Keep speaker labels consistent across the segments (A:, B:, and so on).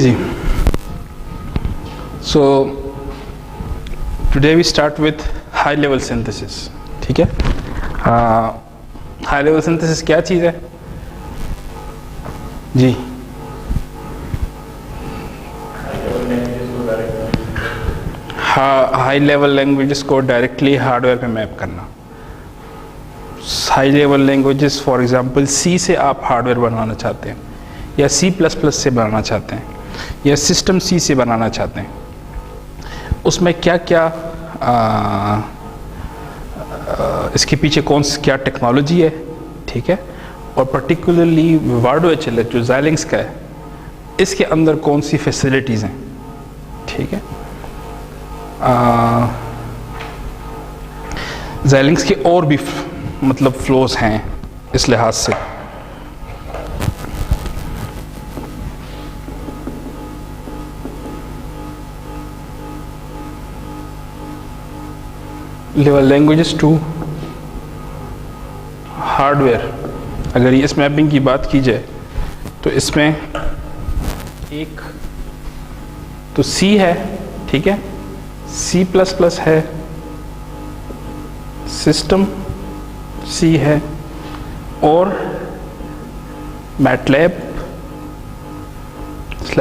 A: Ji, so today we start with high level synthesis. ठीक है, high level synthesis क्या चीज़ है जी? हाई लेवल लैंग्वेजेस को डायरेक्टली हार्डवेयर पे मैप करना. High level languages for example C से आप हार्डवेयर बनाना चाहते हैं, या C++ से बनाना चाहते हैं, या सिस्टम सी से बनाना चाहते हैं. उसमें क्या क्या इसके पीछे क्या टेक्नोलॉजी है, ठीक है, और पर्टिकुलरली वार्डो HLS जो Xilinx का है, इसके अंदर कौन सी फैसिलिटीज़ हैं. ठीक है, Xilinx के और भी मतलब फ्लोज हैं इस लिहाज से. लेवल लैंग्वेजेस टू हार्डवेयर, अगर ये इस मैपिंग की बात की जाए तो इसमें एक तो C है, ठीक है, C++ है, सिस्टम C है, और MATLAB /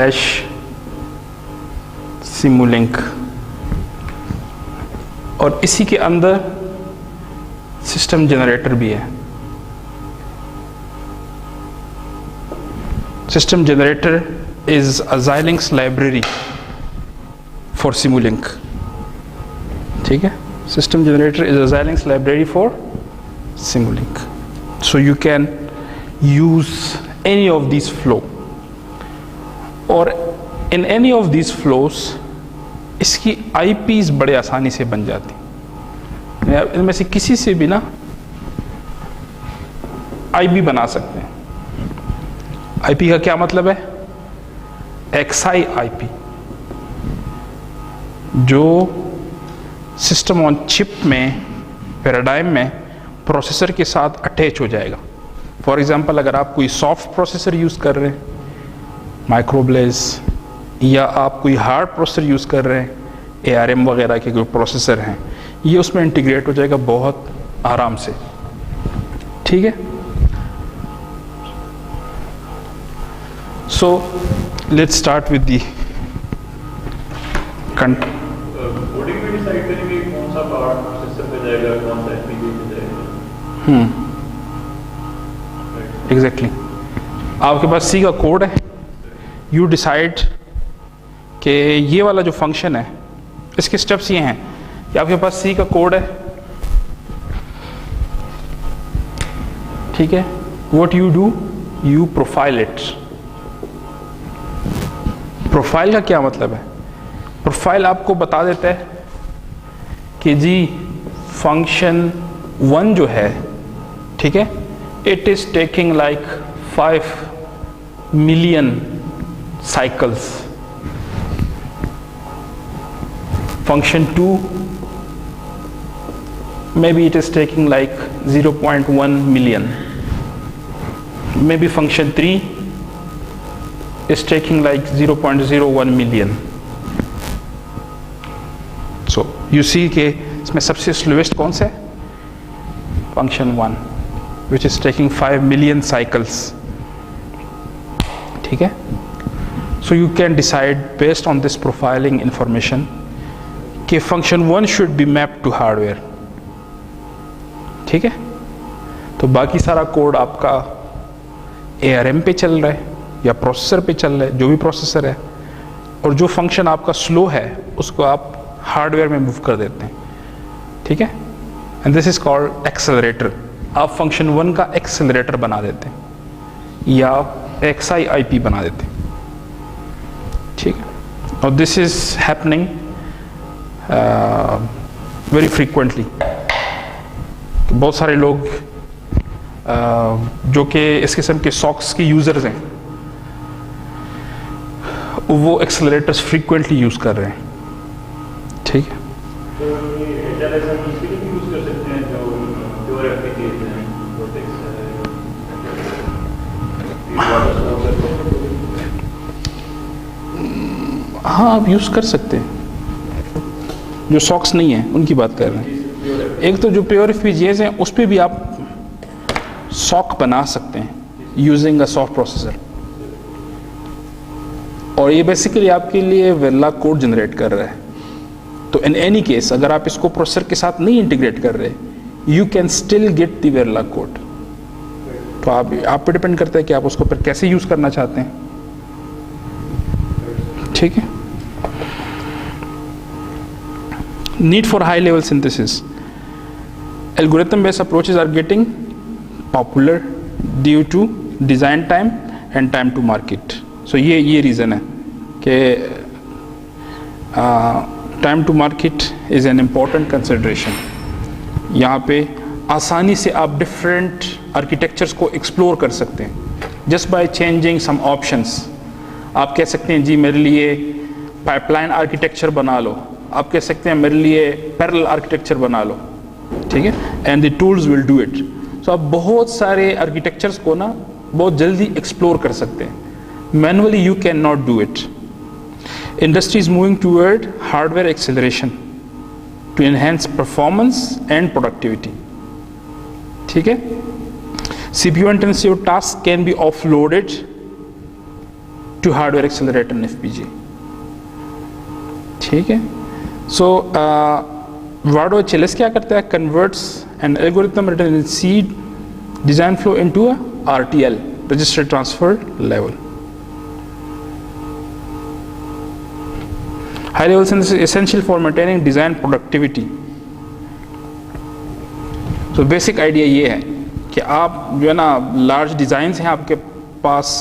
A: Simulink, और इसी के अंदर सिस्टम जनरेटर भी है. System generator is a Xilinx library for Simulink. ठीक है, system generator is a Xilinx library for Simulink. So you can use any of these flow, और in any of these flows इसकी IPs बड़े आसानी से बन जाती. इनमें से किसी से भी ना IP बना सकते हैं. IP का क्या मतलब है? XI IP, जो सिस्टम ऑन चिप में पैराडाइम में प्रोसेसर के साथ अटैच हो जाएगा. फॉर एग्जांपल, अगर आप कोई सॉफ्ट प्रोसेसर यूज़ कर रहे हैं, माइक्रोब्लेज, या आप कोई हार्ड प्रोसेसर यूज़ कर रहे हैं, ARM वगैरह के जो प्रोसेसर हैं, ये उसमें इंटीग्रेट हो जाएगा बहुत आराम से. ठीक है, so let's start with the
B: coding में डिसाइड करेंगे कौन सा पार्ट सिस्टम पे जाएगा, कौन सा FPGA पे जाएगा.
A: एग्जैक्टली. आपके पास C का कोड है, यू डिसाइड कि ये वाला जो फंक्शन है, इसके स्टेप्स ये हैं कि आपके पास C का कोड है, ठीक है, what you do, you profile it. Profile का क्या मतलब है? प्रोफाइल आपको बता देता है कि जी फंक्शन 1 जो है, ठीक है, it is taking like 5 million cycles. Function 2 maybe it is taking like 0.1 million. Maybe function 3 is taking like 0.01 million. So you see कि इसमें सबसे स्लोएस्ट कौन सा है? Function 1 which is taking 5 million cycles. ठीक है? So you can decide based on this profiling information कि function 1 should be map to hardware. ठीक है, तो बाकी सारा कोड आपका ARM पे चल रहा है या प्रोसेसर पे चल रहा है, जो भी प्रोसेसर है, और जो फंक्शन आपका स्लो है उसको आप हार्डवेयर में मूव कर देते हैं. ठीक है, and this is called accelerator. आप फंक्शन 1 का एक्सेलरेटर बना देते हैं या XI IP बना देते हैं. ठीक है, और this is happening very frequently. बहुत सारे लोग जो कि इस किस्म के सॉक्स के यूज़र्स हैं, वो एक्सेलरेटर्स फ्रीक्वेंटली यूज़ कर रहे हैं. ठीक है,
B: तो ये HLS हम इसके लिए भी यूज़ कर सकते हैं, जो प्योर FPGAs हैं, Cortex है,
A: हाँ आप यूज़ कर सकते हैं, जो सॉक्स नहीं है उनकी बात कर रहे हैं। एक तो जो प्योर FPGAs हैं उस पर भी आप सॉक बना सकते हैं यूजिंग अ सॉफ्ट प्रोसेसर, और ये बेसिकली आपके लिए वेरिला कोड जनरेट कर रहा है। तो इन एनी केस अगर आप इसको प्रोसेसर के साथ नहीं इंटीग्रेट कर रहे, you can still get the Verilog code. तो आप पे डिपेंड करता है कि आप उसको फिर कैसे यूज करना चाहते हैं। ठीक है। Need for high level synthesis, algorithm based approaches are getting popular due to design time and time to market. So ये रीज़न है कि time to market is an important consideration. यहाँ पे आसानी से आप डिफरेंट आर्किटेक्चर्स को एक्सप्लोर कर सकते हैं just by changing some options. आप कह सकते हैं जी मेरे लिए पाइपलाइन आर्किटेक्चर बना लो, आप कह सकते हैं मेरे लिए पैरेलल आर्किटेक्चर बना लो, ठीक है, and the tools will do it. So आप बहुत सारे आर्किटेक्चर्स को ना बहुत जल्दी एक्सप्लोर कर सकते हैं। Manually you can not do it. Industry is moving toward hardware acceleration to enhance performance and productivity. ठीक है। CPU intensive tasks can be offloaded to hardware accelerator and FPGA. ठीक है। So Vado HLS क्या करता है? Converts an algorithm written in C design flow into a RTL, register transfer level. High level synthesis is essential for maintaining design productivity. तो basic idea ये है कि आप जो है ना लार्ज डिज़ाइंस हैं आपके पास,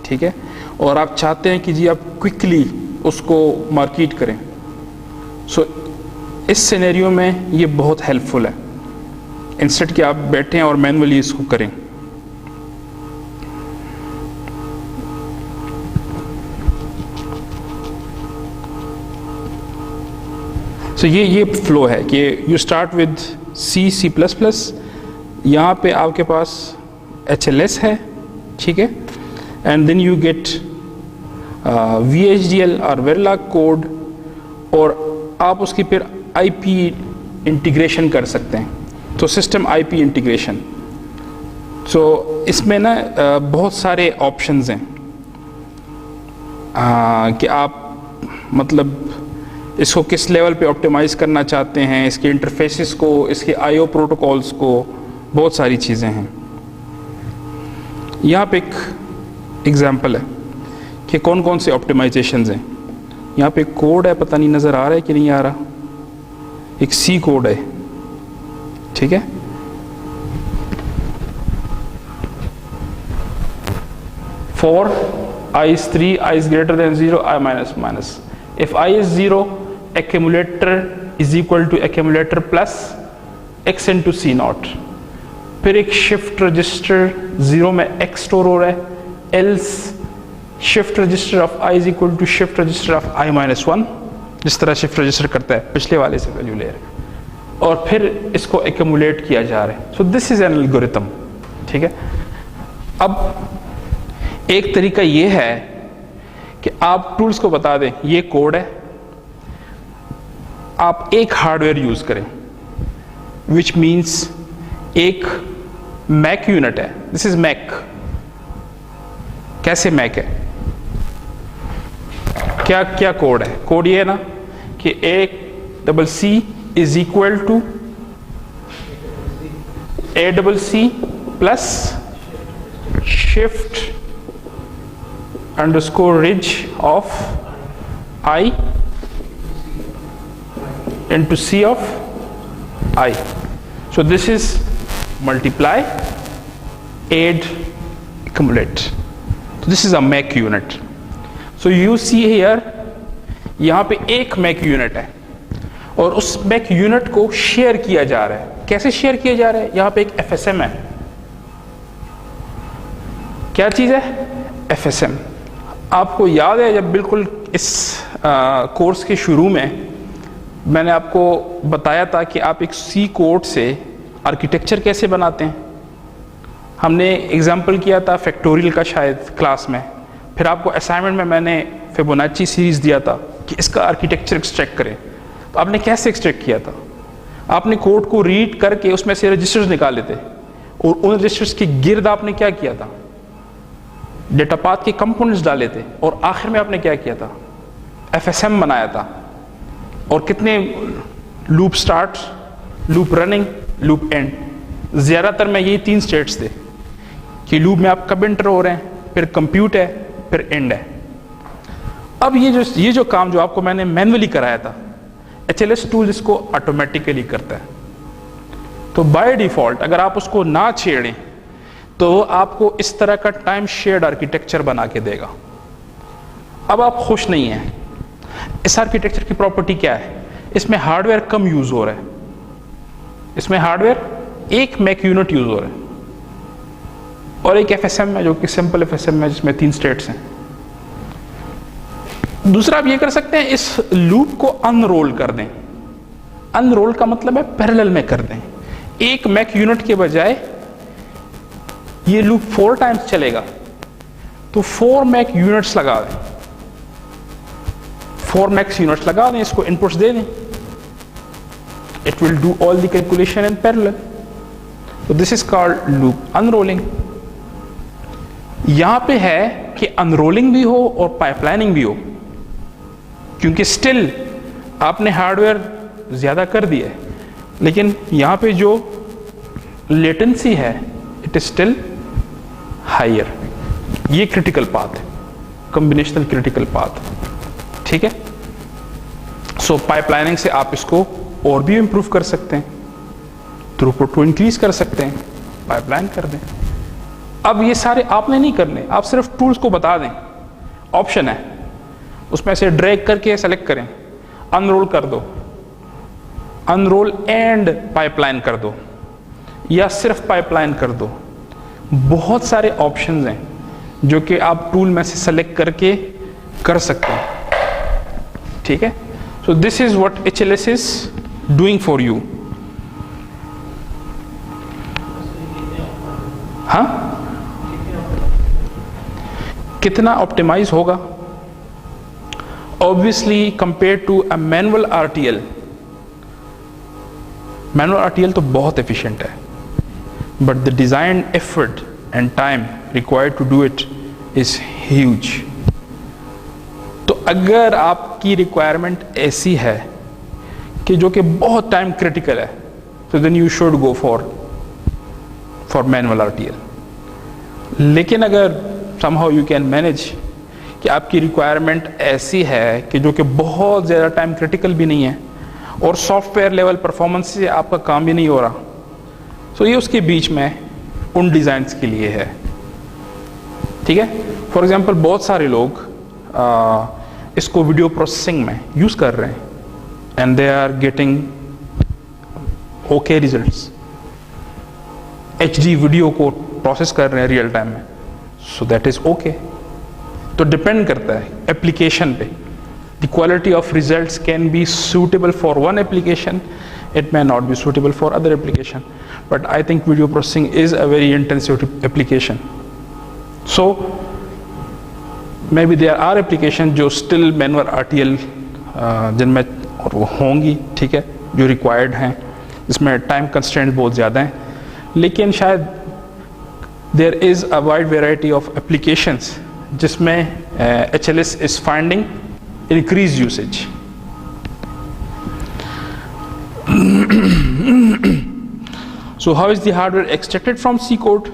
A: ठीक है, और आप चाहते हैं कि जी आप क्विकली उसको मार्केट करें। सो इस सिनेरियो में ये बहुत हेल्पफुल है, इंस्टेड कि आप बैठें और मैनुअली इसको करें। सो ये फ्लो है कि यू स्टार्ट विद C++, यहाँ पे आपके पास HLS है, ठीक है, and then you get VHDL और वेरिला कोड, और आप उसकी फिर IP इंटीग्रेशन कर सकते हैं। तो सिस्टम IP इंटीग्रेशन, सो इसमें ना बहुत सारे ऑप्शंस हैं कि आप मतलब इसको किस लेवल पे ऑप्टिमाइज़ करना चाहते हैं, इसके इंटरफेसेस को, इसके IO प्रोटोकॉल्स को, बहुत सारी चीज़ें हैं। यहाँ पे एक एग्जांपल है कि कौन कौन से ऑप्टिमाइजेशंस हैं। यहाँ पे कोड है, पता नहीं नज़र आ रहा है कि नहीं आ रहा, एक C कोड है, ठीक है। For I is 3, I is greater than 0, I minus minus. If I is 0, accumulator is equal to accumulator plus x into C naught. फिर एक शिफ्ट रजिस्टर 0 में x स्टोर हो रहा है, else shift register of I is equal to shift register of I minus 1, जिस तरह shift register करता है पिछले वाले से वैल्यू ले रहे हैं, और फिर इसको एक्यूमुलेट किया जा रहा है। So this is an algorithm, ठीक है। अब एक तरीका ये है कि आप टूल्स को बता दें ये कोड है, आप एक हार्डवेयर यूज करें, विच मीन्स एक मैक यूनिट है, दिस इज मैक। कैसे मैक है, क्या क्या कोड है? कोड ये है ना कि A+C is equal to A+C plus shift underscore ridge of I into C of I. So this is multiply, add, accumulate. So this is a MAC unit. So you see here, यहाँ पे एक MAC unit है और उस MAC unit को share किया जा रहा है। कैसे शेयर किया जा रहा है? यहाँ पे एक FSM है। क्या चीज़ है? FSM। आपको याद है जब बिल्कुल इस कोर्स के शुरू में मैंने आपको बताया था कि आप एक C कोड से आर्किटेक्चर कैसे बनाते हैं। हमने एग्जाम्पल किया था फैक्टोरियल का शायद क्लास में, फिर आपको असाइनमेंट में मैंने फिबोनाची सीरीज दिया था कि इसका आर्किटेक्चर एक्सट्रैक्ट करें। तो आपने कैसे एक्सट्रैक्ट किया था? आपने कोड को रीड करके उसमें से रजिस्टर्स निकाले थे और उन रजिस्टर्स के गिर्द आपने क्या किया था? डेटा पाथ के कंपोनेंट्स डाले थे और आखिर में आपने क्या किया था? FSM बनाया था। और कितने loop start, loop running, loop and, ज्यादातर में यही 3 स्टेट्स थे कि लूप में आप कब एंटर हो रहे हैं, फिर कंप्यूट है, फिर एंड है। अब ये जो काम जो आपको मैंने मैन्युअली कराया था, HLS टूल इसको ऑटोमेटिकली करता है। तो बाय डिफॉल्ट अगर आप उसको ना छेड़ें तो आपको इस तरह का टाइम शेयर्ड आर्किटेक्चर बना के देगा। अब आप खुश नहीं हैं। इस आर्किटेक्चर की प्रॉपर्टी क्या है? इसमें हार्डवेयर कम यूज हो रहा है। इसमें हार्डवेयर 1 मैक यूनिट यूज हो रहा है और एक FSM है जो कि सिंपल FSM है जिसमें 3 स्टेट्स हैं। दूसरा आप ये कर सकते हैं, इस लूप को अनरोल कर दें। अनरोल का मतलब है पैरेलल में कर दें। 1 मैक यूनिट के बजाय ये लूप 4 टाइम्स चलेगा तो 4 मैक यूनिट्स लगा दें। 4 मैक यूनिट्स लगा दें, इसको इनपुट्स दे दें। It will do all the calculation in parallel. So this is called loop unrolling. यहां पे है कि अनरोलिंग भी हो और पाइपलाइनिंग भी हो, क्योंकि स्टिल आपने हार्डवेयर ज्यादा कर दिया है, लेकिन यहां पे जो लेटेंसी है इट इज स्टिल हायर। ये क्रिटिकल पाथ है, कॉम्बिनेशनल क्रिटिकल पाथ, ठीक है। सो पाइपलाइनिंग से आप इसको और भी इंप्रूव कर सकते हैं, थ्रूपुट को इंक्रीज कर सकते हैं, पाइपलाइन कर दें। अब ये सारे आपने नहीं करने, आप सिर्फ टूल्स को बता दें। ऑप्शन है, उसमें से ड्रैग करके सेलेक्ट करें, अनरोल कर दो, अनरोल एंड पाइपलाइन कर दो, या सिर्फ पाइपलाइन कर दो। बहुत सारे ऑप्शंस हैं जो कि आप टूल में से सेलेक्ट करके कर सकते हैं, ठीक है। So this is what HLS is doing for you. हाँ, कितना ऑप्टिमाइज होगा? Obviously compare to a manual RTL, manual RTL तो बहुत एफिशिएंट है, but the design effort and time required to do it is huge. तो अगर आपकी requirement ऐसी है कि जो कि बहुत टाइम क्रिटिकल है, तो then you should go for manual RTL। लेकिन अगर somehow you can manage कि आपकी रिक्वायरमेंट ऐसी है कि जो कि बहुत ज़्यादा टाइम क्रिटिकल भी नहीं है और सॉफ्टवेयर लेवल परफॉर्मेंस से आपका काम भी नहीं हो रहा, सो ये उसके बीच में उन डिज़ाइंस के लिए है, ठीक है। फॉर एग्जांपल बहुत सारे लोग इसको वीडियो प्रोसेसिंग में यूज़ कर रहे हैं and they are getting okay results. HD video को प्रोसेस कर रहे हैं रियल टाइम में, सो दैट इज ओके। तो डिपेंड करता है एप्लीकेशन पे। The quality of results can be suitable for one application, it may not be suitable for other application, but I think video processing is a very intensive application. So maybe there are application जो still manual RTL जिनमें और वो होंगी, ठीक है, जो required हैं, जिसमें टाइम कंस्ट्रेंट्स बहुत ज़्यादा हैं, लेकिन शायद there is a wide variety of applications जिसमें HLS is finding increased usage. So how is the hardware extracted from C code?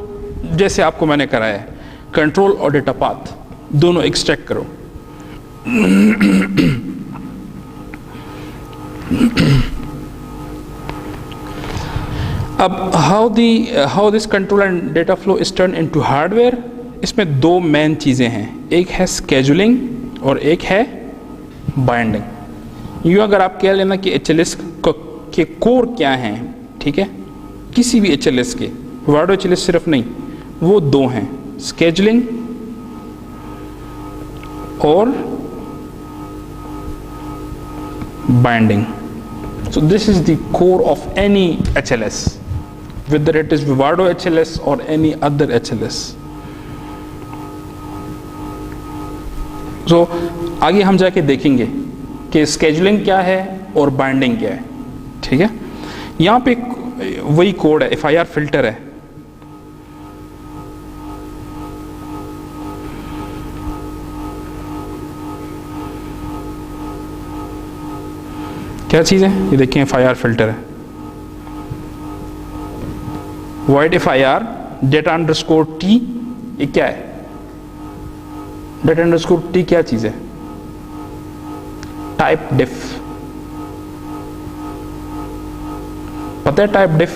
A: जैसे आपको मैंने कराया है, कंट्रोल और डेटा पाथ दोनों एक्सट्रैक्ट करो। अब how this control and data flow is turn into hardware, इसमें 2 मेन चीज़ें हैं, एक है स्केजुलिंग और एक है बाइंडिंग। यूँ अगर आप कह लेना कि HLS के कोर क्या हैं, ठीक है, किसी भी HLS के, विवाडो HLS सिर्फ नहीं, वो 2 हैं, स्केजुलिंग और binding. So this is the core of any HLS, whether it is Vivado HLS or any other HLS. So आगे हम जाके देखेंगे कि स्केजुलिंग क्या है और बाइंडिंग क्या है। ठीक है, यहाँ पे वही कोड है, FIR फिल्टर है। क्या चीज़ है ये देखिए, FIR फिल्टर है। void FIR data underscore t, ये क्या है? data underscore t क्या चीज़ है? टाइप डिफ। पता है टाइप डिफ?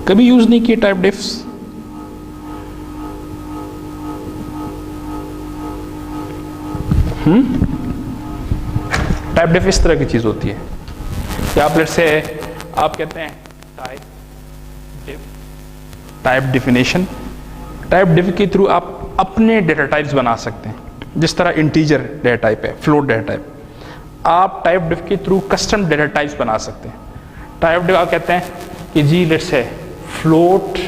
A: कभी यूज नहीं किए टाइप डिफ्स? टाइप डिफ इस तरह की चीज होती है कि आप लेट्स से आप कहते हैं टाइप डिफ, टाइप डिफिनेशन। टाइप डिफ के थ्रू आप अपने डेटा टाइप्स बना सकते हैं। जिस तरह इंटीजर डेटा टाइप है, फ्लोट डेटा टाइप, आप टाइप डिफ के थ्रू कस्टम डेटा टाइप्स बना सकते हैं। टाइप डिफ आप कहते हैं कि जी लेट्स से फ्लोट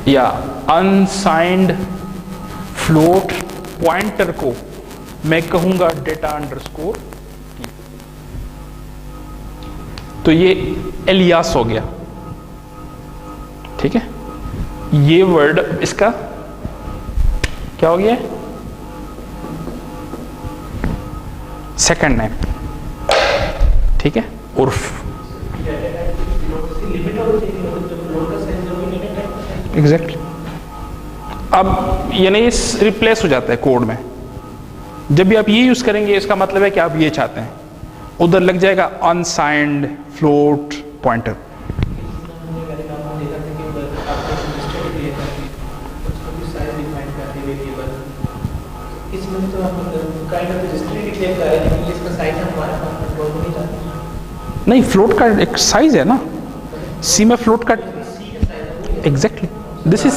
A: या अनसाइंड फ्लोट पॉइंटर को मैं कहूंगा डेटा अंडरस्कोर, तो ये एलियास हो गया। ठीक है, ये वर्ड इसका क्या हो गया? Second name. ठीक है, उर्फ। एग्जैक्टली। अब ये नहीं रिप्लेस हो जाता है कोड में। जब भी आप ये यूज करेंगे इसका मतलब है कि आप ये चाहते हैं, उधर लग जाएगा अनसाइंड फ्लोट पॉइंटर। नहीं, फ्लोट का एक साइज है ना, सी में फ्लोट का एग्जैक्टली दिस इज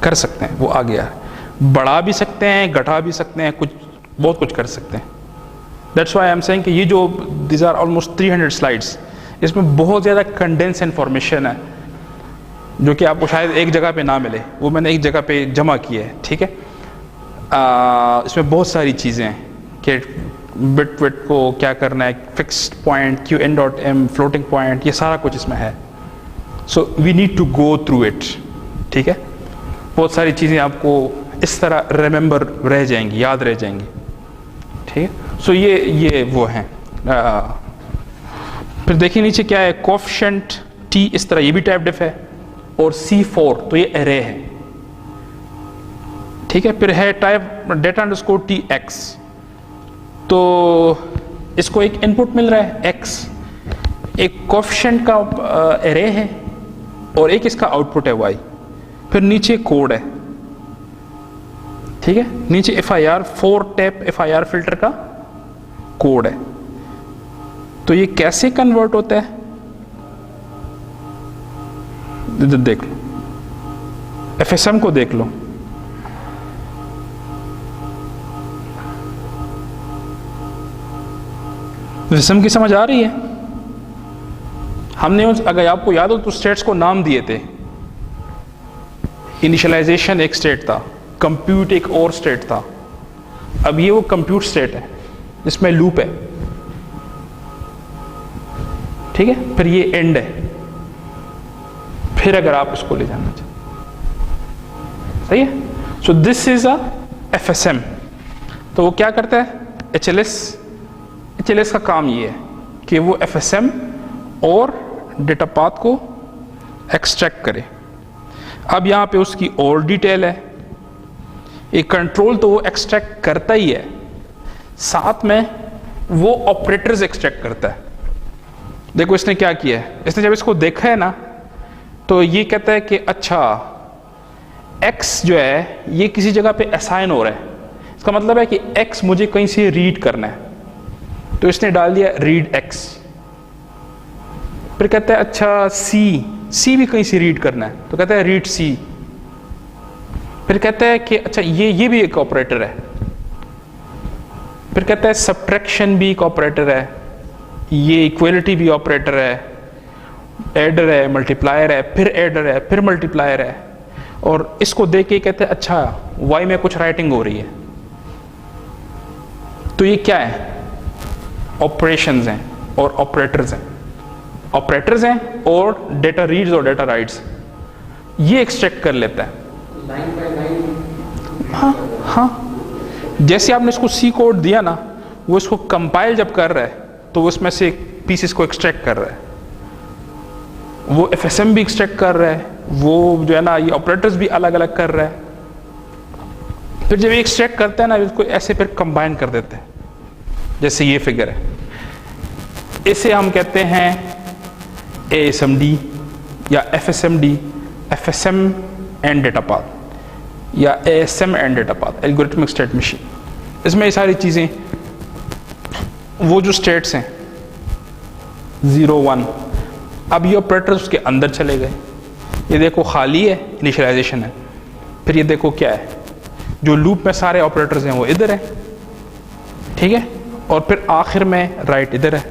A: कर सकते हैं, वो आ गया है। बढ़ा भी सकते हैं, घटा भी सकते हैं, कुछ बहुत कुछ कर सकते हैं। That's why I am saying कि ये जो दिस आर ऑलमोस्ट 300 स्लाइड्स, इसमें बहुत ज़्यादा कंडेंस इन्फॉर्मेशन है जो कि आपको शायद एक जगह पे ना मिले, वो मैंने एक जगह पे जमा की है। ठीक है, इसमें बहुत सारी चीज़ें हैं कि बिट विट को क्या करना है, fixed point, QN.M, floating point, ये सारा कुछ इसमें है। So we need to go through it. ठीक है, बहुत सारी चीज़ें आपको इस तरह रिमेंबर रह जाएंगी, याद रह जाएंगी। ठीक है, सो ये वो हैं। फिर देखिए नीचे क्या है, कोएफिशिएंट t, इस तरह ये भी टाइप डिफ है, और C4 तो ये एरे है। ठीक है, फिर है टाइप डेटा अंडरस्कोर tx, तो इसको एक इनपुट मिल रहा है x, एक कोएफिशिएंट का एरे है और एक इसका आउटपुट है y। फिर नीचे कोड है। ठीक है, नीचे FIR 4 टैप FIR फिल्टर का कोड है। तो ये कैसे कन्वर्ट होता है इधर देख लो, FSM को देख लो। FSM की समझ आ रही है? हमने अगर आपको याद हो तो स्टेट्स को नाम दिए थे। इनिशियलाइजेशन एक स्टेट था, कंप्यूट एक और स्टेट था। अब ये वो कंप्यूट स्टेट है, इसमें लूप है। ठीक है, फिर ये एंड है। फिर अगर आप इसको ले जाना चाहते, सही है। So this is a FSM। तो वो क्या करता है, HLS का काम ये है कि वो FSM और डेटा पाथ को एक्सट्रैक्ट करे। अब यहाँ पे उसकी और डिटेल है। एक कंट्रोल तो वो एक्सट्रैक्ट करता ही है, साथ में वो ऑपरेटर्स एक्सट्रैक्ट करता है। देखो इसने क्या किया है, इसने जब इसको देखा है ना, तो ये कहता है कि अच्छा x जो है ये किसी जगह पे असाइन हो रहा है, इसका मतलब है कि x मुझे कहीं से रीड करना है, तो इसने डाल दिया रीड x। फिर कहता है अच्छा C भी कहीं से रीड करना है, तो कहता है रीड C। फिर कहता है कि अच्छा ये भी एक ऑपरेटर है। फिर कहता है सब्ट्रैक्शन भी एक ऑपरेटर है, ये इक्वलिटी भी ऑपरेटर है, एडर है, मल्टीप्लायर है, फिर एडर है, फिर मल्टीप्लायर है। और इसको देख के कहते हैं अच्छा वाई में कुछ राइटिंग हो रही है, तो ये क्या है? ऑपरेशंस हैं और ऑपरेटर्स हैं, ऑपरेटर्स हैं और डेटा रीड्स और डेटा राइट्स, ये एक्सट्रैक्ट कर लेता है
C: लाइन बाय लाइन।
A: हाँ, जैसे आपने इसको सी कोड दिया ना, वो इसको कंपाइल जब कर रहा है तो वो इसमें से पीसेस को एक्सट्रैक्ट कर रहा है, वो एफएसएम भी एक्सट्रैक्ट कर रहा है, वो जो है ना ये ऑपरेटर्स भी अलग अलग कर रहा है। फिर जब ये एक्सट्रैक्ट करते हैं ना, इसको ऐसे फिर कंबाइन कर देते हैं, जैसे ये फिगर है, इसे हम कहते हैं ASMD या FSMD, FSM and data path, या ASM and data path, algorithmic state machine. इसमें ये सारी चीज़ें, वो जो स्टेट्स हैं 0 1, अब ये ऑपरेटर्स उसके अंदर चले गए, ये देखो खाली है, इनिशियलाइजेशन है, फिर ये देखो क्या है, जो लूप में सारे ऑपरेटर्स हैं वो इधर है, ठीक है, और फिर आखिर में राइट इधर है,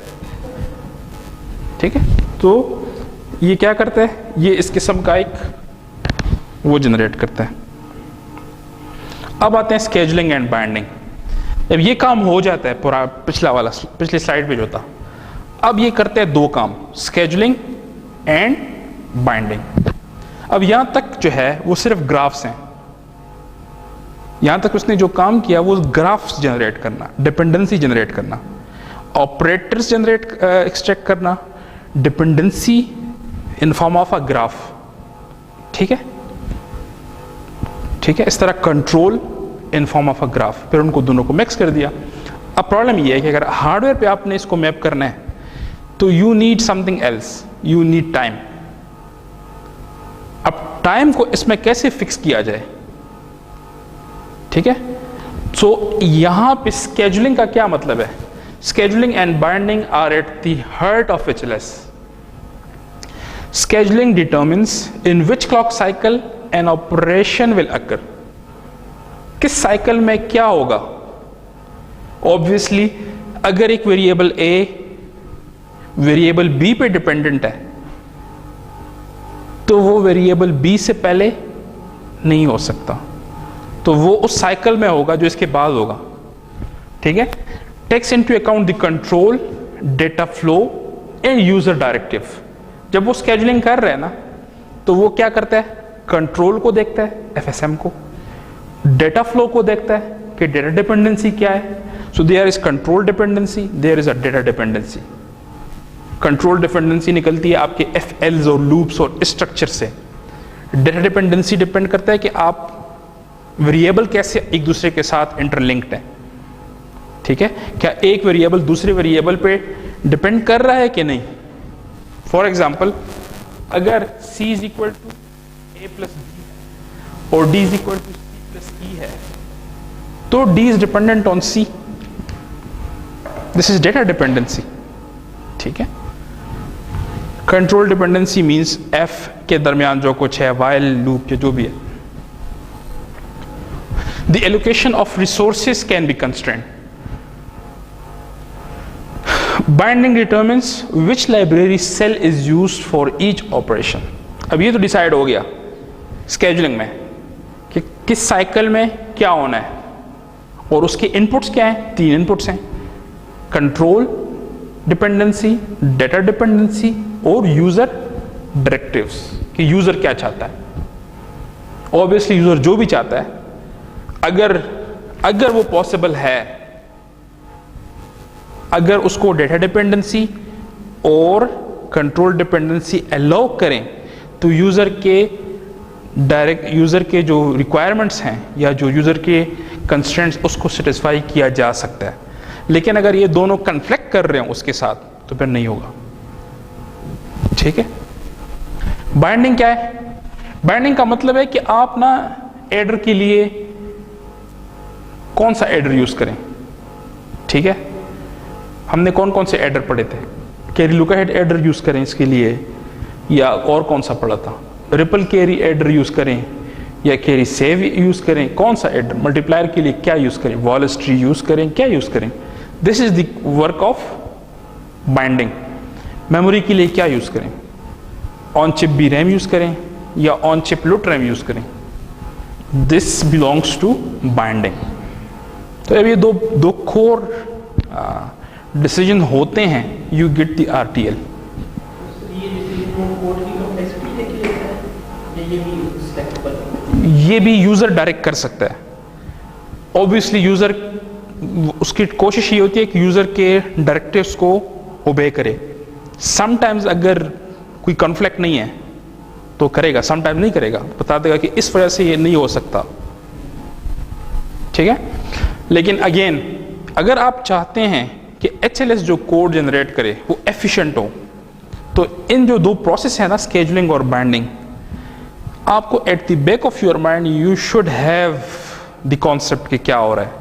A: ठीक है। तो ये क्या करता है, ये इस किस्म का एक वो जनरेट करता है। अब आते हैं स्केजुलिंग एंड बाइंडिंग। जब ये काम हो जाता है, पूरा पिछला वाला पिछली स्लाइड पे जो था, अब ये करते हैं दो काम, स्केजुलिंग एंड बाइंडिंग। अब यहां तक जो है वो सिर्फ ग्राफ्स हैं, यहां तक उसने जो काम किया वो ग्राफ्स जनरेट करना, डिपेंडेंसी जनरेट करना, ऑपरेटर्स जनरेट एक्सट्रैक्ट करना, dependency in form of a graph, ठीक है, ठीक है, इस तरह control in form of a graph, फिर उनको दोनों को मिक्स कर दिया। अब प्रॉब्लम ये है कि अगर हार्डवेयर पे आपने इसको मैप करना है तो you need something else, you need time. अब टाइम को इसमें कैसे फिक्स किया जाए, ठीक है। सो यहां पे स्केजुलिंग का क्या मतलब है? Scheduling and binding are at the heart of HLS। Scheduling determines in which clock cycle an operation will occur. किस साइकिल में क्या होगा? ऑब्वियसली अगर एक वेरिएबल A वेरिएबल B पे डिपेंडेंट है तो वो वेरिएबल B से पहले नहीं हो सकता, तो वो उस साइकिल में होगा जो इसके बाद होगा, ठीक है। Takes into account the control, data flow and user directive. जब वो स्केजुलिंग कर रहे हैं ना, तो वो क्या करता है? कंट्रोल को देखता है, FSM को, डेटा फ्लो को देखता है कि डेटा डिपेंडेंसी क्या है। So there is control dependency, there is a data dependency. Control dependency निकलती है आपके FLs और लूप्स और स्ट्रक्चर से। डेटा डिपेंडेंसी डिपेंड करता है कि आप वेरिएबल कैसे एक दूसरे के साथ इंटरलिंक्ड है, ठीक है, क्या एक वेरिएबल दूसरे वेरिएबल पे डिपेंड कर रहा है कि नहीं। फॉर एग्जाम्पल अगर C is equal to A plus B और D is equal to C plus E है, तो D is dependent on C, this is data dependency, ठीक है। कंट्रोल डिपेंडेंसी मींस F के दरमियान जो कुछ है, वाइल लूप या जो भी है। The allocation of resources can be constrained. Binding determines which library cell is used for each operation. अब ये तो डिसाइड हो गया स्केजुलिंग में कि किस साइकिल में क्या होना है, और उसके इनपुट्स क्या हैं? 3 इनपुट्स हैं, कंट्रोल डिपेंडेंसी, डेटा डिपेंडेंसी और यूजर डायरेक्टिव्स, कि यूजर क्या चाहता है। ऑब्वियसली यूजर जो भी चाहता है, अगर वो पॉसिबल है, अगर उसको डेटा डिपेंडेंसी और कंट्रोल डिपेंडेंसी अलाउ करें, तो यूजर के जो रिक्वायरमेंट्स हैं या जो यूजर के कंस्ट्रेंट्स, उसको सेटिस्फाई किया जा सकता है। लेकिन अगर ये दोनों कन्फ्लिक्ट कर रहे हो उसके साथ, तो फिर नहीं होगा, ठीक है। बाइंडिंग क्या है? बाइंडिंग का मतलब है कि आप ना एडर के लिए कौन सा एडर यूज करें, ठीक है। हमने कौन कौन से एडर पढ़े थे? कैरी लुका हेड एडर यूज करें इसके लिए, या और कौन सा पढ़ा था? रिपल कैरी एडर यूज करें या कैरी सेव यूज करें? कौन सा एडर? मल्टीप्लायर के लिए क्या यूज करें? वॉलेस ट्री यूज करें? क्या यूज करें? This is the work of binding. Memory के लिए क्या यूज करें? ऑन चिप भी रैम यूज करें या on chip LUT RAM use करें? This belongs to binding. तो अब ये दो कोर डिसीजन होते हैं, यू गेट द RTL।
C: ये डिसीजन कोड की कॉम्प्लेक्सिटी देखी जाता है या ये भी सेलेक्टेबल?
A: ये भी यूजर डायरेक्ट कर सकता है। ऑब्वियसली यूजर, उसकी कोशिश ये होती है कि यूजर के डायरेक्टिव्स को ओबे करे। समटाइम्स अगर कोई कॉन्फ्लिक्ट नहीं है तो करेगा, समटाइम्स नहीं करेगा, बता देगा कि इस वजह से ये नहीं हो सकता, ठीक है। लेकिन अगेन, अगर आप चाहते हैं कि HLS जो कोड जनरेट करे वो एफिशिएंट हो, तो इन जो दो प्रोसेस है ना, स्केजुलिंग और बाइंडिंग, आपको at the back of your mind you should have the concept कि क्या हो रहा है,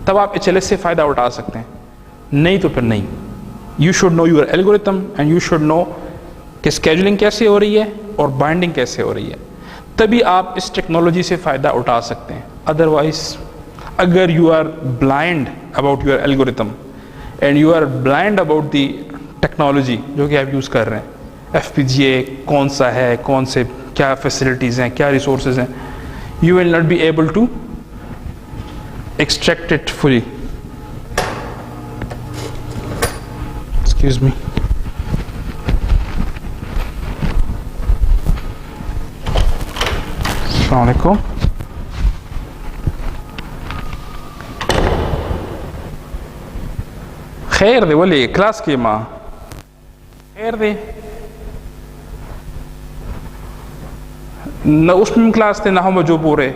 A: तब आप HLS से फायदा उठा सकते हैं, नहीं तो फिर नहीं। You should know your algorithm and you should know कि स्केजुलिंग कैसे हो रही है और बाइंडिंग कैसे हो रही है, तभी आप इस टेक्नोलॉजी से फायदा उठा सकते हैं। अदरवाइज अगर you are blind about your algorithm and you are blind about the technology जो कि आप यूज़ कर रहे हैं, FPGA कौन सा है, कौन से क्या फैसिलिटीज़ हैं, क्या रिसोर्सेज हैं, you will not be able to extract it fully. Excuse me. अस्सलाम वालेकुम। खैर दे बोले क्लास की माँ, खैर दे न उसमें क्लास थे ना हम जो पूरे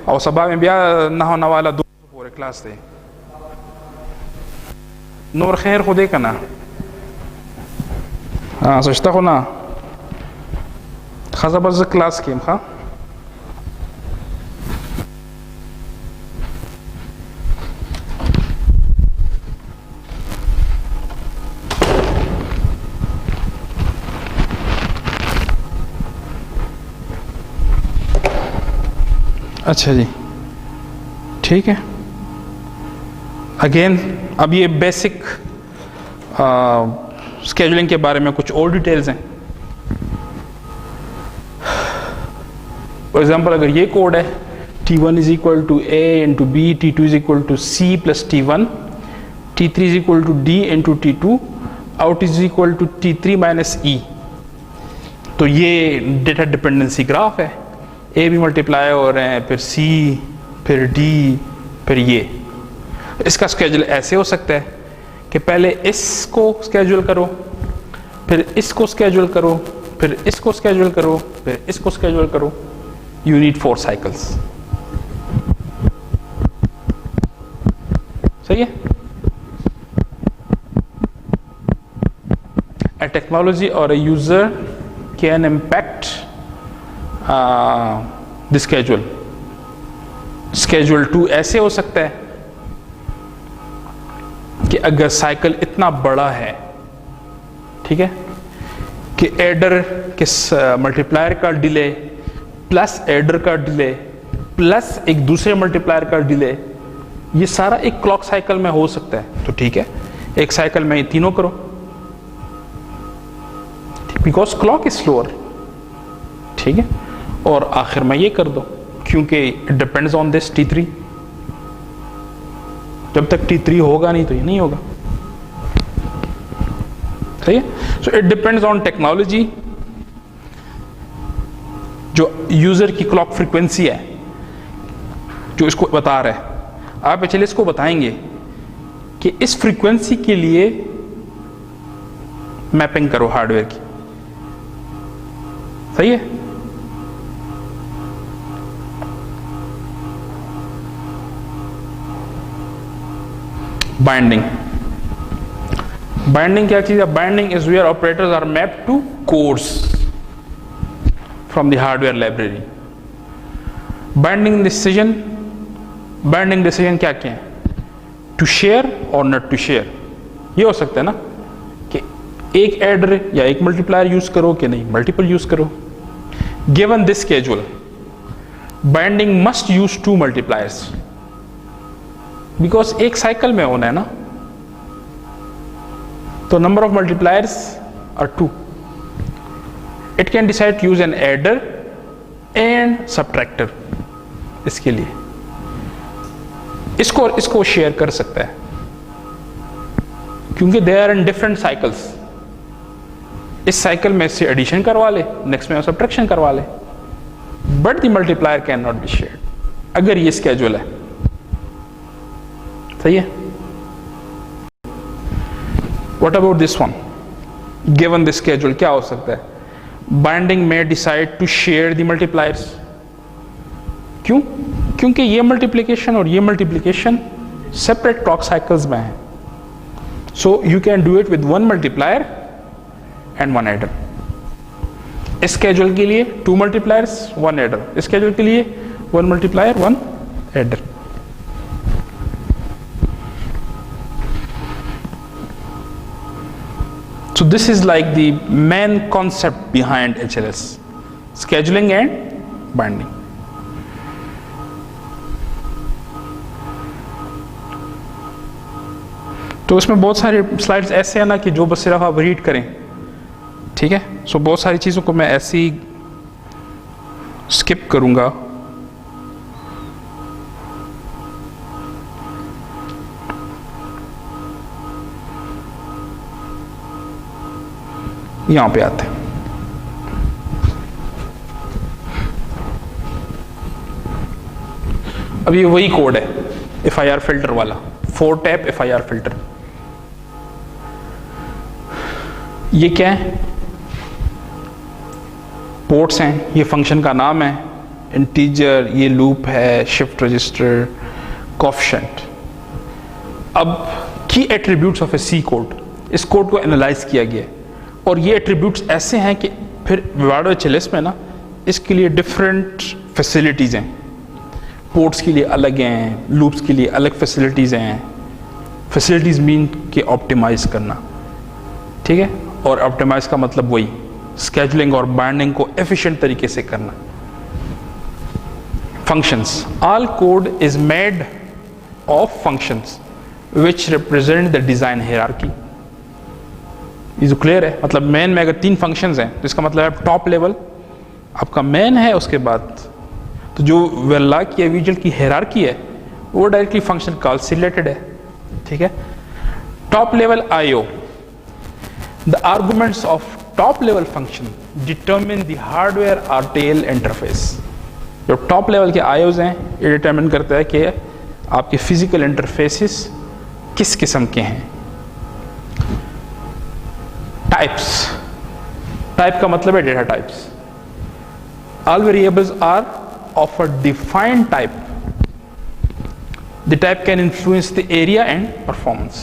A: और सभा में ब्या ना होने वाला दो पूरे क्लास थे नूर खैर खुदे का ना। हाँ सोचता हो ना खासा बस क्लास की खा अच्छा जी, ठीक है। अगेन अब ये बेसिक स्केजुलिंग के बारे में कुछ और डिटेल्स हैं। फॉर एग्जांपल अगर ये कोड है T1 is equal to A into B, T2 is equal to C plus T1, T3 is equal to D into T2, out is equal to T3 minus E, तो ये data dependency graph है। A भी multiply हो रहे हैं, फिर C, फिर D, फिर ये। इसका स्केड्यूल ऐसे हो सकता है कि पहले इसको स्केड्यूल करो, फिर इसको स्केड्यूल करो, फिर इसको स्केड्यूल करो, फिर इसको स्केड्यूल करो। You need 4 cycles. सही है। A technology or a user can impact the schedule. Schedule 2 ऐसे हो सकता है कि अगर साइकिल इतना बड़ा है, ठीक है, कि एडर के मल्टीप्लायर का डिले प्लस एडर का डिले प्लस एक दूसरे मल्टीप्लायर का डिले, ये सारा एक क्लॉक साइकिल में हो सकता है, तो ठीक है, एक साइकिल में ये तीनों करो, बिकॉज क्लॉक इज स्लोअर, ठीक है। और आखिर में ये कर दो क्योंकि it depends on this T3। जब तक T3 होगा नहीं तो ये नहीं होगा, सही है। So it depends on technology, जो यूजर की क्लॉक फ्रीक्वेंसी है जो इसको बता रहा है। आप चलिए इसको बताएंगे कि इस फ्रीक्वेंसी के लिए मैपिंग करो हार्डवेयर की, सही है। बाइंडिंग, बाइंडिंग क्या चीज है? Binding is where operators are mapped to cores from the hardware library. Binding decision, binding decision क्या क्या है? टू शेयर और नॉट टू शेयर। ये हो सकता है ना कि एक एडर या एक मल्टीप्लायर यूज करो कि नहीं मल्टीपल यूज करो। Given this schedule binding must use 2 multipliers, because एक साइकिल में होना है ना, तो number of multipliers are 2। It can decide to use an adder and subtractor, इसके लिए इसको और इसको शेयर कर सकता है, क्योंकि they are in different cycles. इस साइकिल में से एडिशन करवा ले, नेक्स्ट में सब्ट्रैक्शन करवा ले, but the multiplier can not be shared, अगर ये स्केड्यूल है। सही है। What about this one? Given this schedule क्या हो सकता है? बाइंडिंग में decide to share the multipliers. क्यों? क्योंकि ये मल्टीप्लिकेशन और ये मल्टीप्लिकेशन सेपरेट क्लॉक साइकिल्स में है। So you can do it with one multiplier and one adder. इस स्केड्यूल के लिए 2 मल्टीप्लायर्स 1 एडर, इस स्केड्यूल के लिए 1 multiplier 1 adder. So this is like the main concept behind HLS, scheduling and binding. तो इसमें बहुत सारे स्लाइड्स ऐसे हैं ना कि जो बस सिर्फ आप रीड करें, ठीक है। सो बहुत सारी चीज़ों को मैं ऐसे ही स्किप करूंगा। यहां पे आते हैं। अब ये वही कोड है FIR फिल्टर वाला, 4 टैप FIR फिल्टर। ये क्या है? पोर्ट्स हैं, ये फंक्शन का नाम है, इंटीजर, ये लूप है, शिफ्ट रजिस्टर, कोएफिशिएंट। अब की attributes of a C code, इस कोड को एनालाइज किया गया है और ये एट्रीब्यूट्स ऐसे हैं कि फिर विवाडो HLS में ना इसके लिए डिफरेंट फैसिलिटीज़ हैं। पोर्ट्स के लिए अलग हैं, लूप्स के लिए अलग फैसिलिटीज़ हैं। फैसिलिटीज़ मीन के ऑप्टिमाइज करना, ठीक है। और ऑप्टिमाइज का मतलब वही स्केजुलिंग और बाइंडिंग को एफिशिएंट तरीके से करना। Functions, all code is made of functions which represent the design hierarchy. ये जो क्लियर है, मतलब मेन में अगर 3 फंक्शंस हैं तो इसका मतलब है टॉप लेवल आपका मेन है, उसके बाद तो जो वेला की विजुअल की हायरार्की है वो डायरेक्टली फंक्शन कॉल से रिलेटेड है, ठीक है। Top level IO, the arguments of top level function determine the hardware RTL interface. जो टॉप लेवल के IOs हैं ये डिटरमिन करता है कि आपके फिजिकल इंटरफेसेस किस किस्म के हैं। टाइप्स, टाइप का मतलब है data types. All variables are of a defined type. The type can influence the area and performance.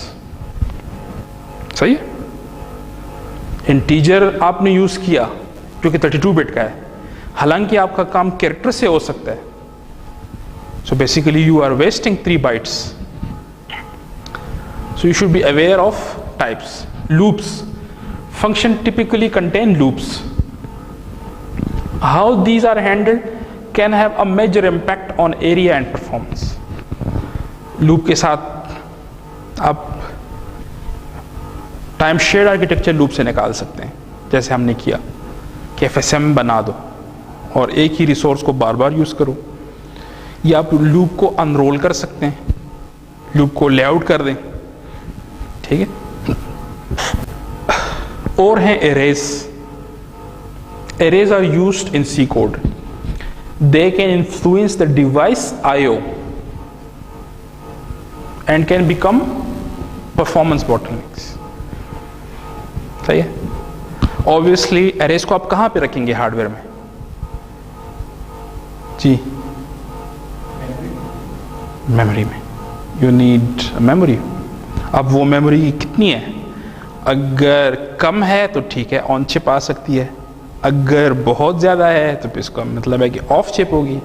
A: सही है। इंटीजर आपने यूज किया जो कि 32 बिट का है, हालांकि आपका काम कैरेक्टर से हो सकता है। So basically you are wasting 3 bytes. So you should be aware of types. Loops, function typically contain loops. How these are handled can have a major impact on area and performance. Loop के साथ आप time shared architecture loop से निकाल सकते हैं, जैसे हमने किया कि FSM बना दो और एक ही रिसोर्स को बार बार यूज करो, या आप लूप को अनरोल कर सकते हैं, लूप को लेआउट कर दें, ठीक है। और हैं arrays. Arrays are used in C code. They can influence the device IO and can become performance bottlenecks. सही है। ऑब्वियसली एरेज को आप कहां पे रखेंगे हार्डवेयर में? जी, मेमोरी में। You need memory. अब वो मेमोरी कितनी है? अगर कम है तो ठीक है, ऑन चिप आ सकती है। अगर बहुत ज़्यादा है तो इसका मतलब है कि ऑफ चिप होगी।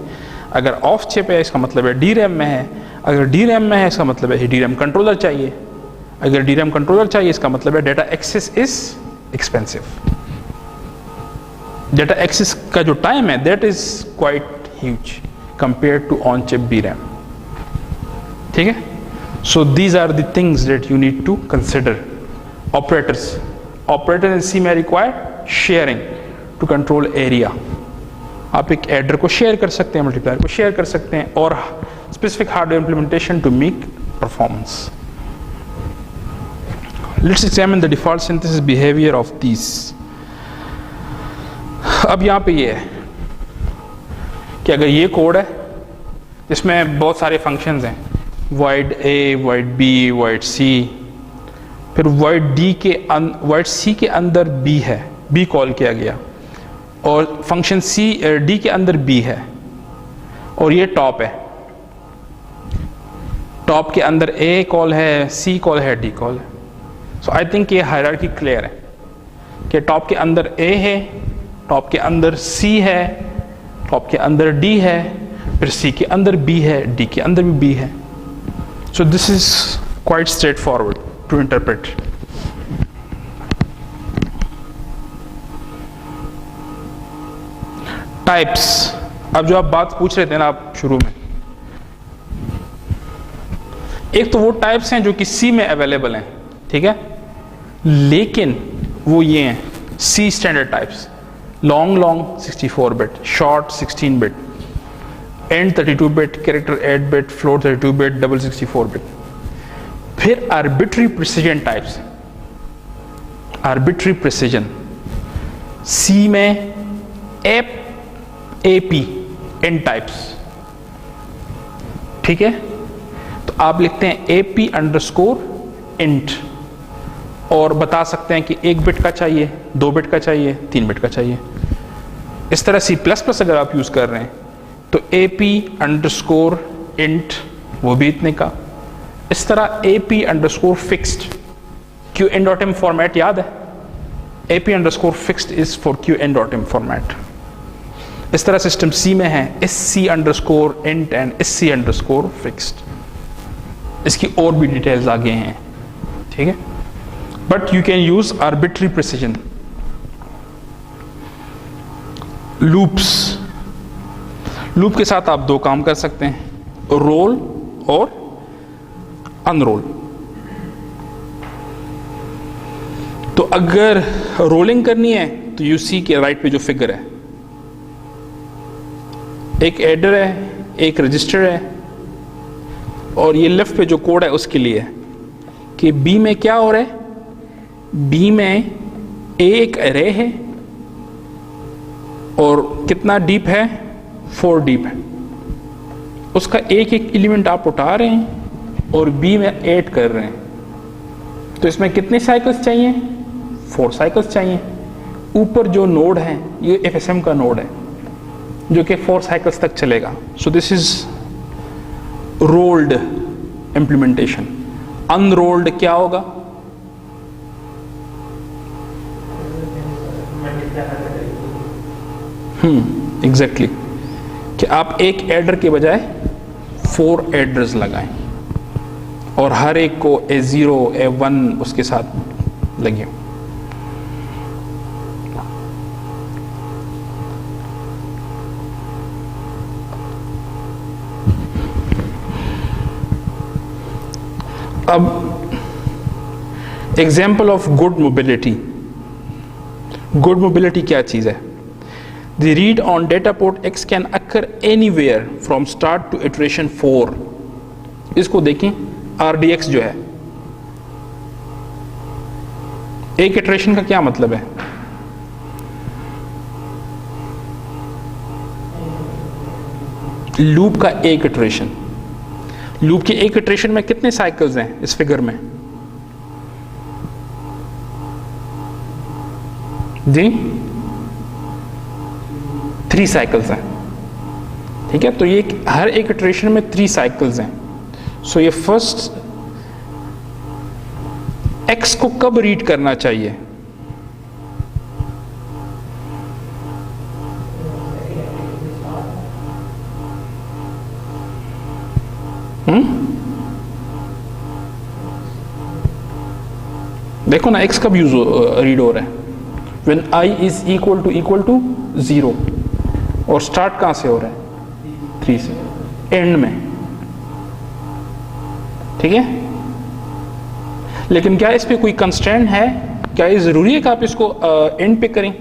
A: अगर ऑफ चिप है इसका मतलब है DRAM में है। अगर DRAM में है इसका मतलब है DRAM कंट्रोलर चाहिए। अगर DRAM कंट्रोलर चाहिए इसका मतलब है data access is expensive. Data access का जो टाइम है that is quite huge compare to on chip DRAM, ठीक है। So these are the things that you need to consider. Operators in C may require sharing to control area. आप एक adder को share कर सकते हैं, multiplier को share कर सकते हैं, और specific hardware implementation to make performance. Let's examine the default synthesis behaviour of these. अब यहाँ पे ये है कि अगर ये कोड है जिसमें बहुत सारे फंक्शंस हैं, void a, void b, void c, फिर void c के अंदर b है, b कॉल किया गया, और फंक्शन d के अंदर b है, और ये टॉप है, टॉप के अंदर a कॉल है, c कॉल है, d कॉल है. सो आई थिंक ये हायरार्की क्लियर है कि टॉप के अंदर a है, टॉप के अंदर c है, टॉप के अंदर d है, फिर c के अंदर b है, d के अंदर भी b है. So this is quite straightforward to interpret. Types. अब जो आप बात पूछ रहे थे ना आप शुरू में, एक तो वो टाइप्स हैं जो कि C में अवेलेबल हैं, ठीक है, लेकिन वो ये हैं C standard types, long 64 bit, short 16 bit, and 32 bit, character 8 bit, float 32 bit, double 64 bit. फिर arbitrary precision types. Arbitrary precision C में AP एन टाइप्स, ठीक है, तो आप लिखते हैं AP अंडरस्कोर इंट, और बता सकते हैं कि 1 बिट का चाहिए, 2 बिट का चाहिए, 3 बिट का चाहिए. इस तरह C++ अगर आप यूज कर रहे हैं तो AP अंडरस्कोर इंट, वो भी इतने का. इस तरह AP underscore fixed, QN.M format याद है, AP underscore fixed is for QN.M format. इस तरह सिस्टम C में है SC underscore int and SC underscore fixed. इसकी और भी डिटेल्स आगे हैं, ठीक है, but you can use arbitrary precision. Loops. Loop के साथ आप दो काम कर सकते हैं, रोल और अनरोल. तो अगर रोलिंग करनी है तो यू सी के राइट पे जो फिगर है, एक एडर है, एक रजिस्टर है, और ये लेफ्ट पे जो कोड है उसके लिए है कि बी में क्या हो रहा है. बी में एक एरे है और कितना डीप है, 4 डीप है. उसका एक एलिमेंट आप उठा रहे हैं और बी में ऐड कर रहे हैं. तो इसमें कितने साइकिल्स चाहिए, 4 साइकिल्स चाहिए. ऊपर जो नोड है ये FSM का नोड है जो कि 4 साइकिल्स तक चलेगा. सो this is rolled implementation. Unrolled क्या होगा, एग्जैक्टली कि आप एक एडर के बजाय 4 एडर्स लगाएं और हर एक को A0 A1 उसके साथ लगे. अब example of good mobility. Good mobility क्या चीज है? The read on data port X can occur anywhere from start to iteration 4. इसको देखें, RDX जो है, एक इटरेशन का क्या मतलब है? लूप का एक इटरेशन. लूप के एक इटरेशन में कितने साइकिल्स हैं इस फिगर में जी? 3 साइकिल्स हैं, ठीक है. तो ये हर एक इटरेशन में 3 साइकिल्स हैं. सो ये फर्स्ट X को कब रीड करना चाहिए? देखो ना X कब रीड हो रहा है? When I is equal to 0. और स्टार्ट कहां से हो रहा है? 3 से, एंड में, ठीक है. लेकिन क्या इस पे कोई कंस्ट्रेंट है? क्या ये जरूरी है कि आप इसको एंड पे करें?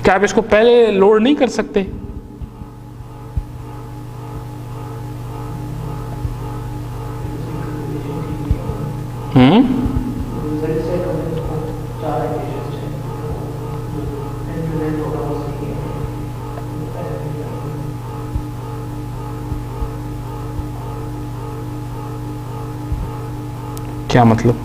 A: क्या आप इसको पहले लोड नहीं कर सकते? क्या मतलब?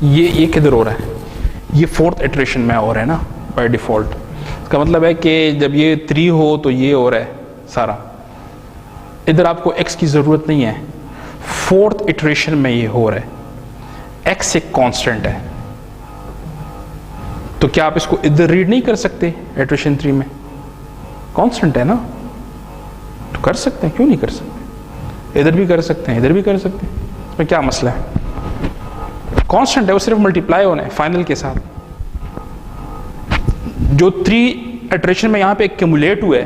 A: ये किधर हो रहा है? ये फोर्थ इटरेशन में हो रहा है ना बाय डिफॉल्ट। इसका मतलब है कि जब ये 3 हो तो ये हो रहा है सारा। इधर आपको x की जरूरत नहीं है, फोर्थ इटरेशन में ये हो रहा है। x एक कांस्टेंट है, तो क्या आप इसको इधर रीड नहीं कर सकते? इटरेशन 3 में कांस्टेंट है ना, तो कर सकते हैं, क्यों नहीं कर सकते? इधर भी कर सकते हैं, इधर भी कर सकते हैं, इसमें क्या मसला है? कांस्टेंट है, वो सिर्फ मल्टीप्लाई होना है फाइनल के साथ। जो 3 इटरेशन में यहां पे एक्यूमुलेट हुए,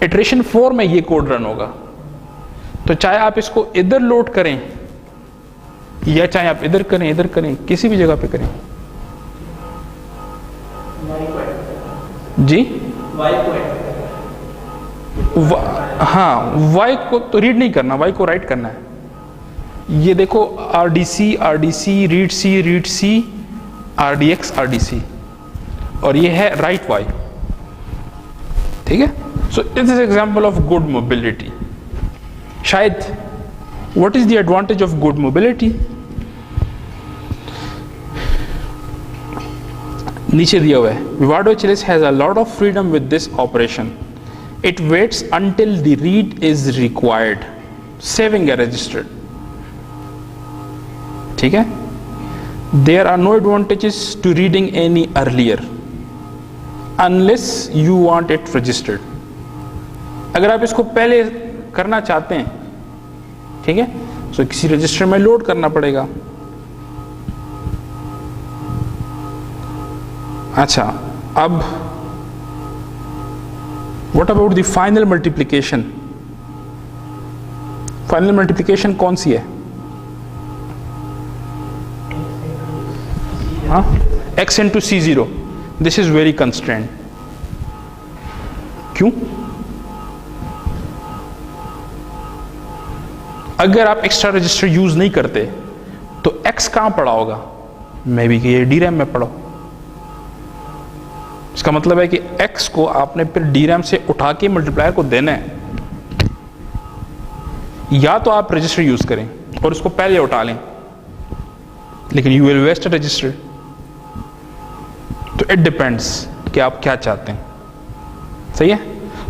A: इटरेशन 4 में ये कोड रन होगा। तो चाहे आप इसको इधर लोड करें या चाहे आप इधर करें, किसी भी जगह पे करें। जी हाँ, y को तो रीड नहीं करना, y को राइट करना है। ये देखो RDC read C RDX RDC, और ये है राइट y, ठीक है। So it is example of good mobility. शायद what is the advantage of good mobility? नीचे दिया हुआ है, Vivado HLS has a lot of freedom with this operation. It waits until the read is required, saving a register. ठीक है। There are no advantages to reading any earlier unless you want it registered. अगर आप इसको पहले करना चाहते हैं, ठीक है, तो किसी रजिस्टर में लोड करना पड़ेगा। अच्छा, अब what about the final multiplication? Final multiplication कौन सी है? हाँ, x into C0. This is very constraint. क्यों? अगर आप एक्स्ट्रा रजिस्टर यूज नहीं करते तो x कहां पड़ा होगा? मे बी कि ये DRAM में पड़ा। इसका मतलब है कि x को आपने फिर DRAM से उठा के मल्टीप्लायर को देना है। या तो आप रजिस्टर यूज करें और उसको पहले उठा लें, लेकिन you will waste a register. तो इट डिपेंड्स कि आप क्या चाहते हैं, सही है।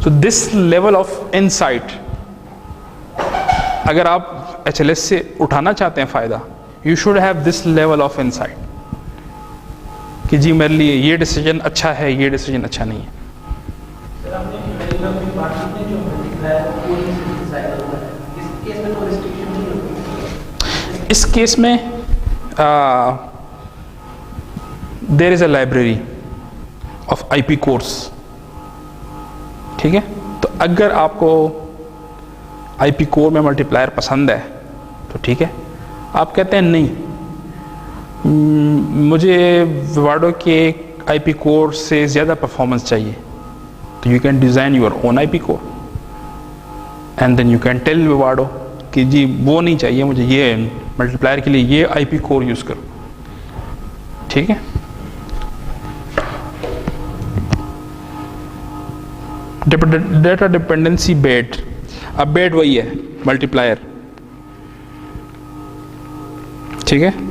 A: So this level of insight, अगर आप HLS से उठाना चाहते हैं फायदा, you should have this level of insight कि जी मेरे लिए ये डिसीजन अच्छा है, ये डिसीजन अच्छा नहीं है।
C: सर, आपने एल्गोरिथम की बात की जो मल्टीप्लायर कोड में सिंथेसाइज होता है, इस केस में तो रिस्ट्रिक्शन नहीं होती।
A: इस केस में there is a library of IP cores, ठीक है। तो अगर आपको IP कोर में मल्टीप्लायर पसंद है तो ठीक है। आप कहते हैं नहीं, मुझे Vivado के IP कोर से ज़्यादा परफॉर्मेंस चाहिए, तो you can design your own IP core and then you can tell Vivado कि जी वो नहीं चाहिए मुझे, ये मल्टीप्लायर के लिए ये IP कोर यूज़ करो, ठीक है। डेटा डिपेंडेंसी बेड, अब बेड वही है मल्टीप्लायर, ठीक है।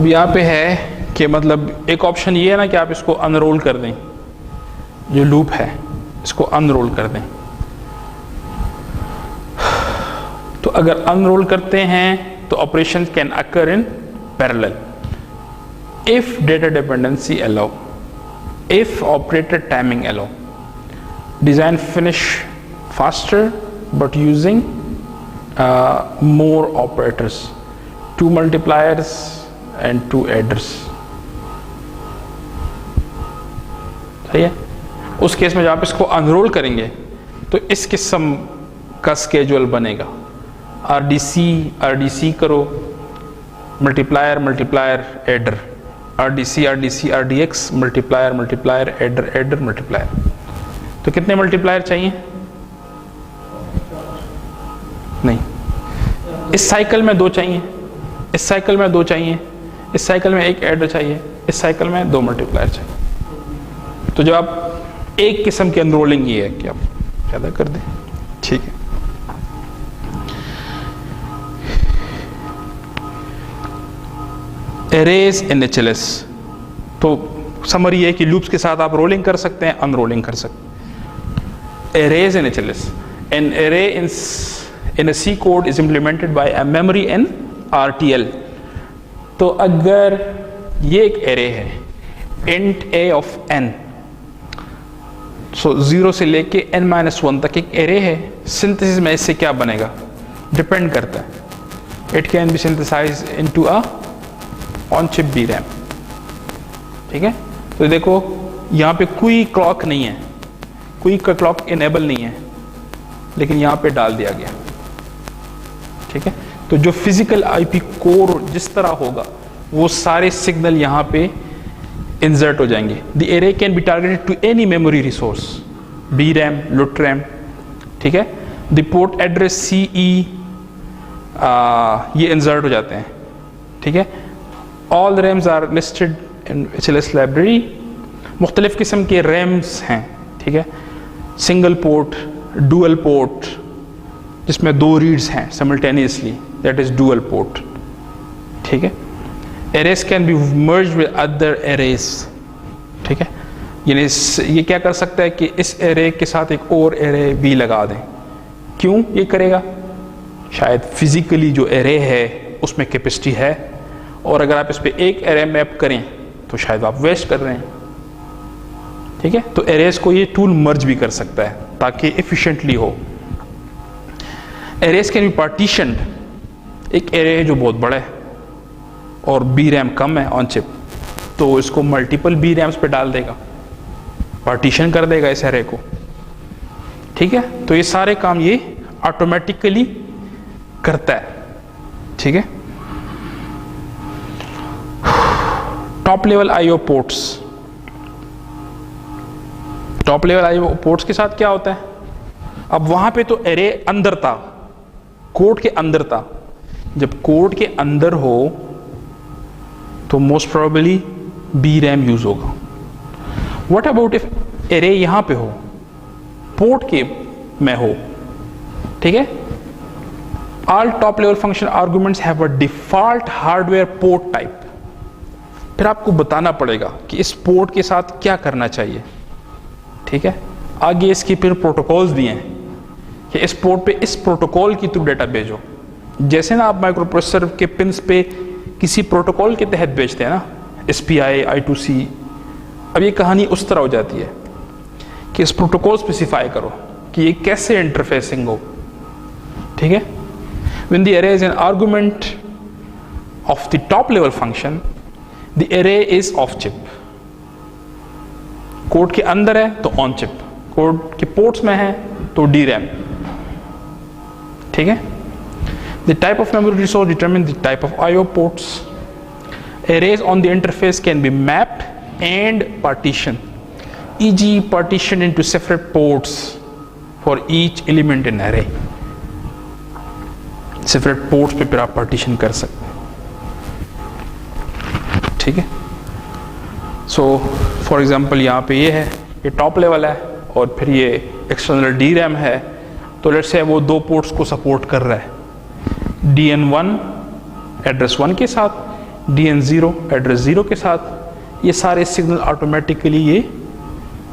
A: अब यहाँ पे है कि मतलब एक ऑप्शन ये है ना कि आप इसको अनरोल कर दें, जो लूप है इसको अनरोल कर दें। तो अगर अनरोल करते हैं तो operation can occur in parallel if data dependency allow, if operator timing allow, design finish faster but using more operators, 2 multipliers and 2 adders। सही है। उस केस में जब आप इसको अनरोल करेंगे तो इस किस्म का स्केजुअल बनेगा, RDC करो, multiplier multiplier adder, RDC RDX, multiplier multiplier adder adder multiplier. तो कितने मल्टीप्लायर चाहिए? नहीं, इस साइकिल में 2 चाहिए, इस साइकिल में 2 चाहिए, इस साइकिल में 1 एडर चाहिए, इस साइकिल में 2 मल्टीप्लायर चाहिए। तो जब आप एक किस्म की अनरोलिंग ये है कि आप ज़्यादा कर दें, ठीक है। एरेज इन HLS, तो समरी है कि लूप्स के साथ आप रोलिंग कर सकते हैं, अनरोलिंग कर सकते हैं। Arrays in HLS, an array in a C code is implemented by a memory in RTL। तो अगर ये एक एरे है int a of n, so 0 से लेके n-1 तक एक एरे है, सिंथेसिस में इससे क्या बनेगा डिपेंड करता है। It can be synthesize into a on chip DRAM, ठीक है। तो देखो यहाँ पे कोई क्लॉक नहीं है, कोई क्लॉक इनेबल नहीं है, लेकिन यहाँ पे डाल दिया गया, ठीक है। तो जो फिजिकल IP कोर जिस तरह होगा वो सारे सिग्नल यहाँ पे इंसर्ट हो जाएंगे। The array can be targeted to any memory resource, DRAM, LUTRAM, ठीक है। द पोर्ट एड्रेस CE ये इंसर्ट हो जाते हैं, ठीक है। All RAMs are listed in HLS library. मुख्तलिफ किस्म के रैम्स हैं, ठीक है। सिंगल पोर्ट, डुअल पोर्ट, जिसमें 2 रीड्स हैं simultaneously, that is dual port, ठीक है। Arrays can be merged with other arrays, ठीक है। यानी ये क्या कर सकता है कि इस एरे के साथ एक और एरे भी लगा दें। क्यों ये करेगा? शायद फिजिकली जो एरे है उसमें कैपेसिटी है, और अगर आप इस पे एक एरे मैप करें तो शायद आप वेस्ट कर रहे हैं, ठीक है। तो एरेज को ये टूल मर्ज भी कर सकता है ताकि एफिशिएंटली हो। एरेज कैन बी पार्टीशनड, एक एरे है जो बहुत बड़ा है और BRAM कम है ऑन चिप, तो इसको मल्टीपल BRAMs पे डाल देगा, पार्टीशन कर देगा इस एरे को, ठीक है। तो ये सारे काम ये ऑटोमेटिकली करता है, ठीक है। Top level IO ports, top level IO ports के साथ क्या होता है? अब वहां पे तो एरे अंदर था, कोड के अंदर था। जब कोड के अंदर हो तो मोस्ट प्रोबेबली BRAM यूज होगा। व्हाट अबाउट इफ एरे यहां पे हो, पोर्ट के में हो, ठीक है। All top level function arguments have a default hardware port type. फिर आपको बताना पड़ेगा कि इस पोर्ट के साथ क्या करना चाहिए, ठीक है। आगे इसकी फिर प्रोटोकॉल्स दिए हैं कि इस पोर्ट पे इस प्रोटोकॉल की थ्रू डेटा भेजो। जैसे ना आप माइक्रो प्रोसेसर के पिन्स पे किसी प्रोटोकॉल के तहत भेजते हैं ना, SPI, I2C, अब ये कहानी उस तरह हो जाती है कि इस प्रोटोकॉल स्पेसिफाई करो कि ये कैसे इंटरफेसिंग हो, ठीक है। When the array is an argument of the top level function, the array is off chip। Code के अंदर है तो ऑन चिप, कोड के पोर्ट्स में है तो DRAM, ठीक है। The type of memory resource determines the type of IO ports। Arrays on the interface can be mapped and partitioned, e.g. partitioned into separate ports for each element in array। Separate ports पे फिर आप partition कर सकते हैं, ठीक है। So for example यहाँ पे ये है, ये टॉप लेवल है और फिर ये एक्सटर्नल DRAM है। तो लेट्स से वो 2 पोर्ट्स को सपोर्ट कर रहा है, DN1 एड्रेस 1 के साथ, DN0 एड्रेस 0 के साथ, ये सारे सिग्नल ऑटोमेटिकली ये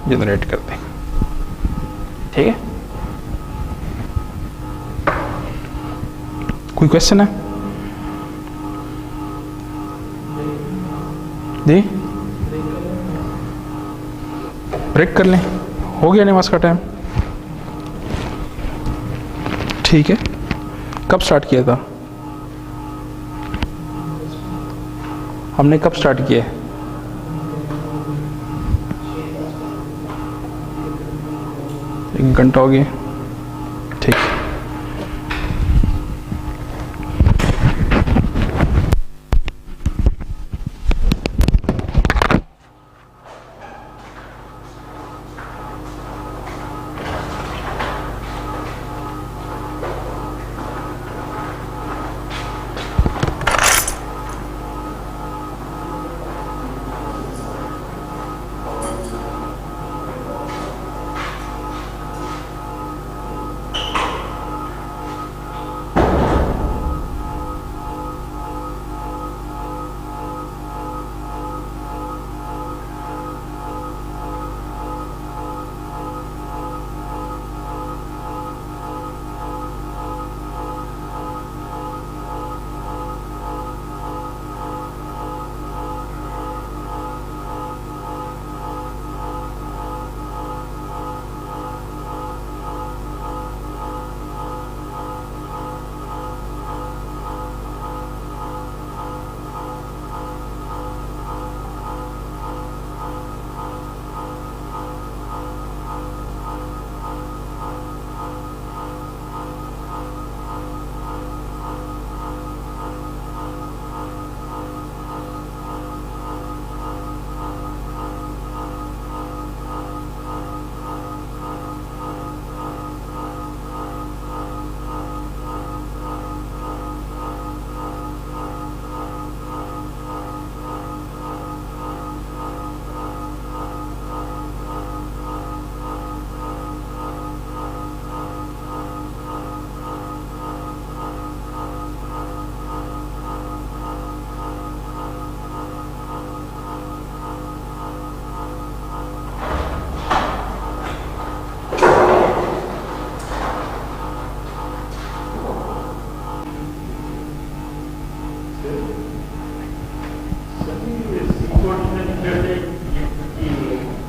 A: जनरेट करते हैं। ठीक है, कोई क्वेश्चन है? जी, ब्रेक कर लें, हो गया नमाज का टाइम। ठीक है, कब स्टार्ट किया था हमने? कब स्टार्ट किया है? एक घंटा हो गया। ठीक है,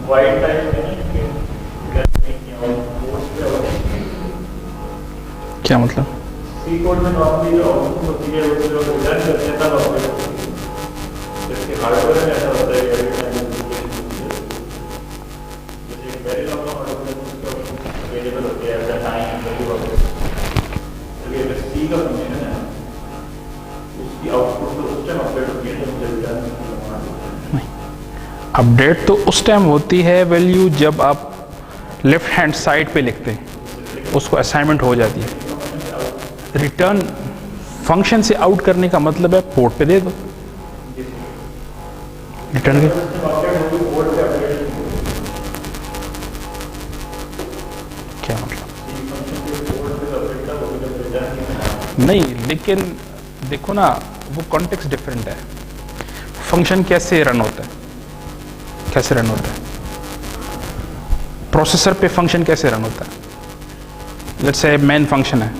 B: वाइट टाइप में
A: क्या मतलब?
B: सी कोड में नॉर्मली जो आउटपुट होती है वो जो रिटर्न करते हैं तब ऑपरेट होती है, जबकि हार्डवेयर में ऐसा होता है कि एवरी टाइम जैसे वेरी लॉन्ग हार्डवेयर वेरिएबल होती है at the time value operate, जबकि अगर सी का फंक्शन है उसकी आउटपुट तो उस टाइम ऑपरेट होती है जब रिटर्न
A: अपडेट तो उस टाइम होती है वैल्यू जब आप लेफ्ट हैंड साइड पे लिखते हैं, उसको असाइनमेंट हो जाती है। रिटर्न फंक्शन से आउट करने का मतलब है पोर्ट पे दे दो रिटर्न के। क्या मतलब? नहीं, लेकिन देखो ना, वो कॉन्टेक्स्ट डिफरेंट है। फंक्शन कैसे रन होता है, कैसे रन होता है प्रोसेसर पे, फंक्शन कैसे रन होता है? लेट्स से मेन फंक्शन है,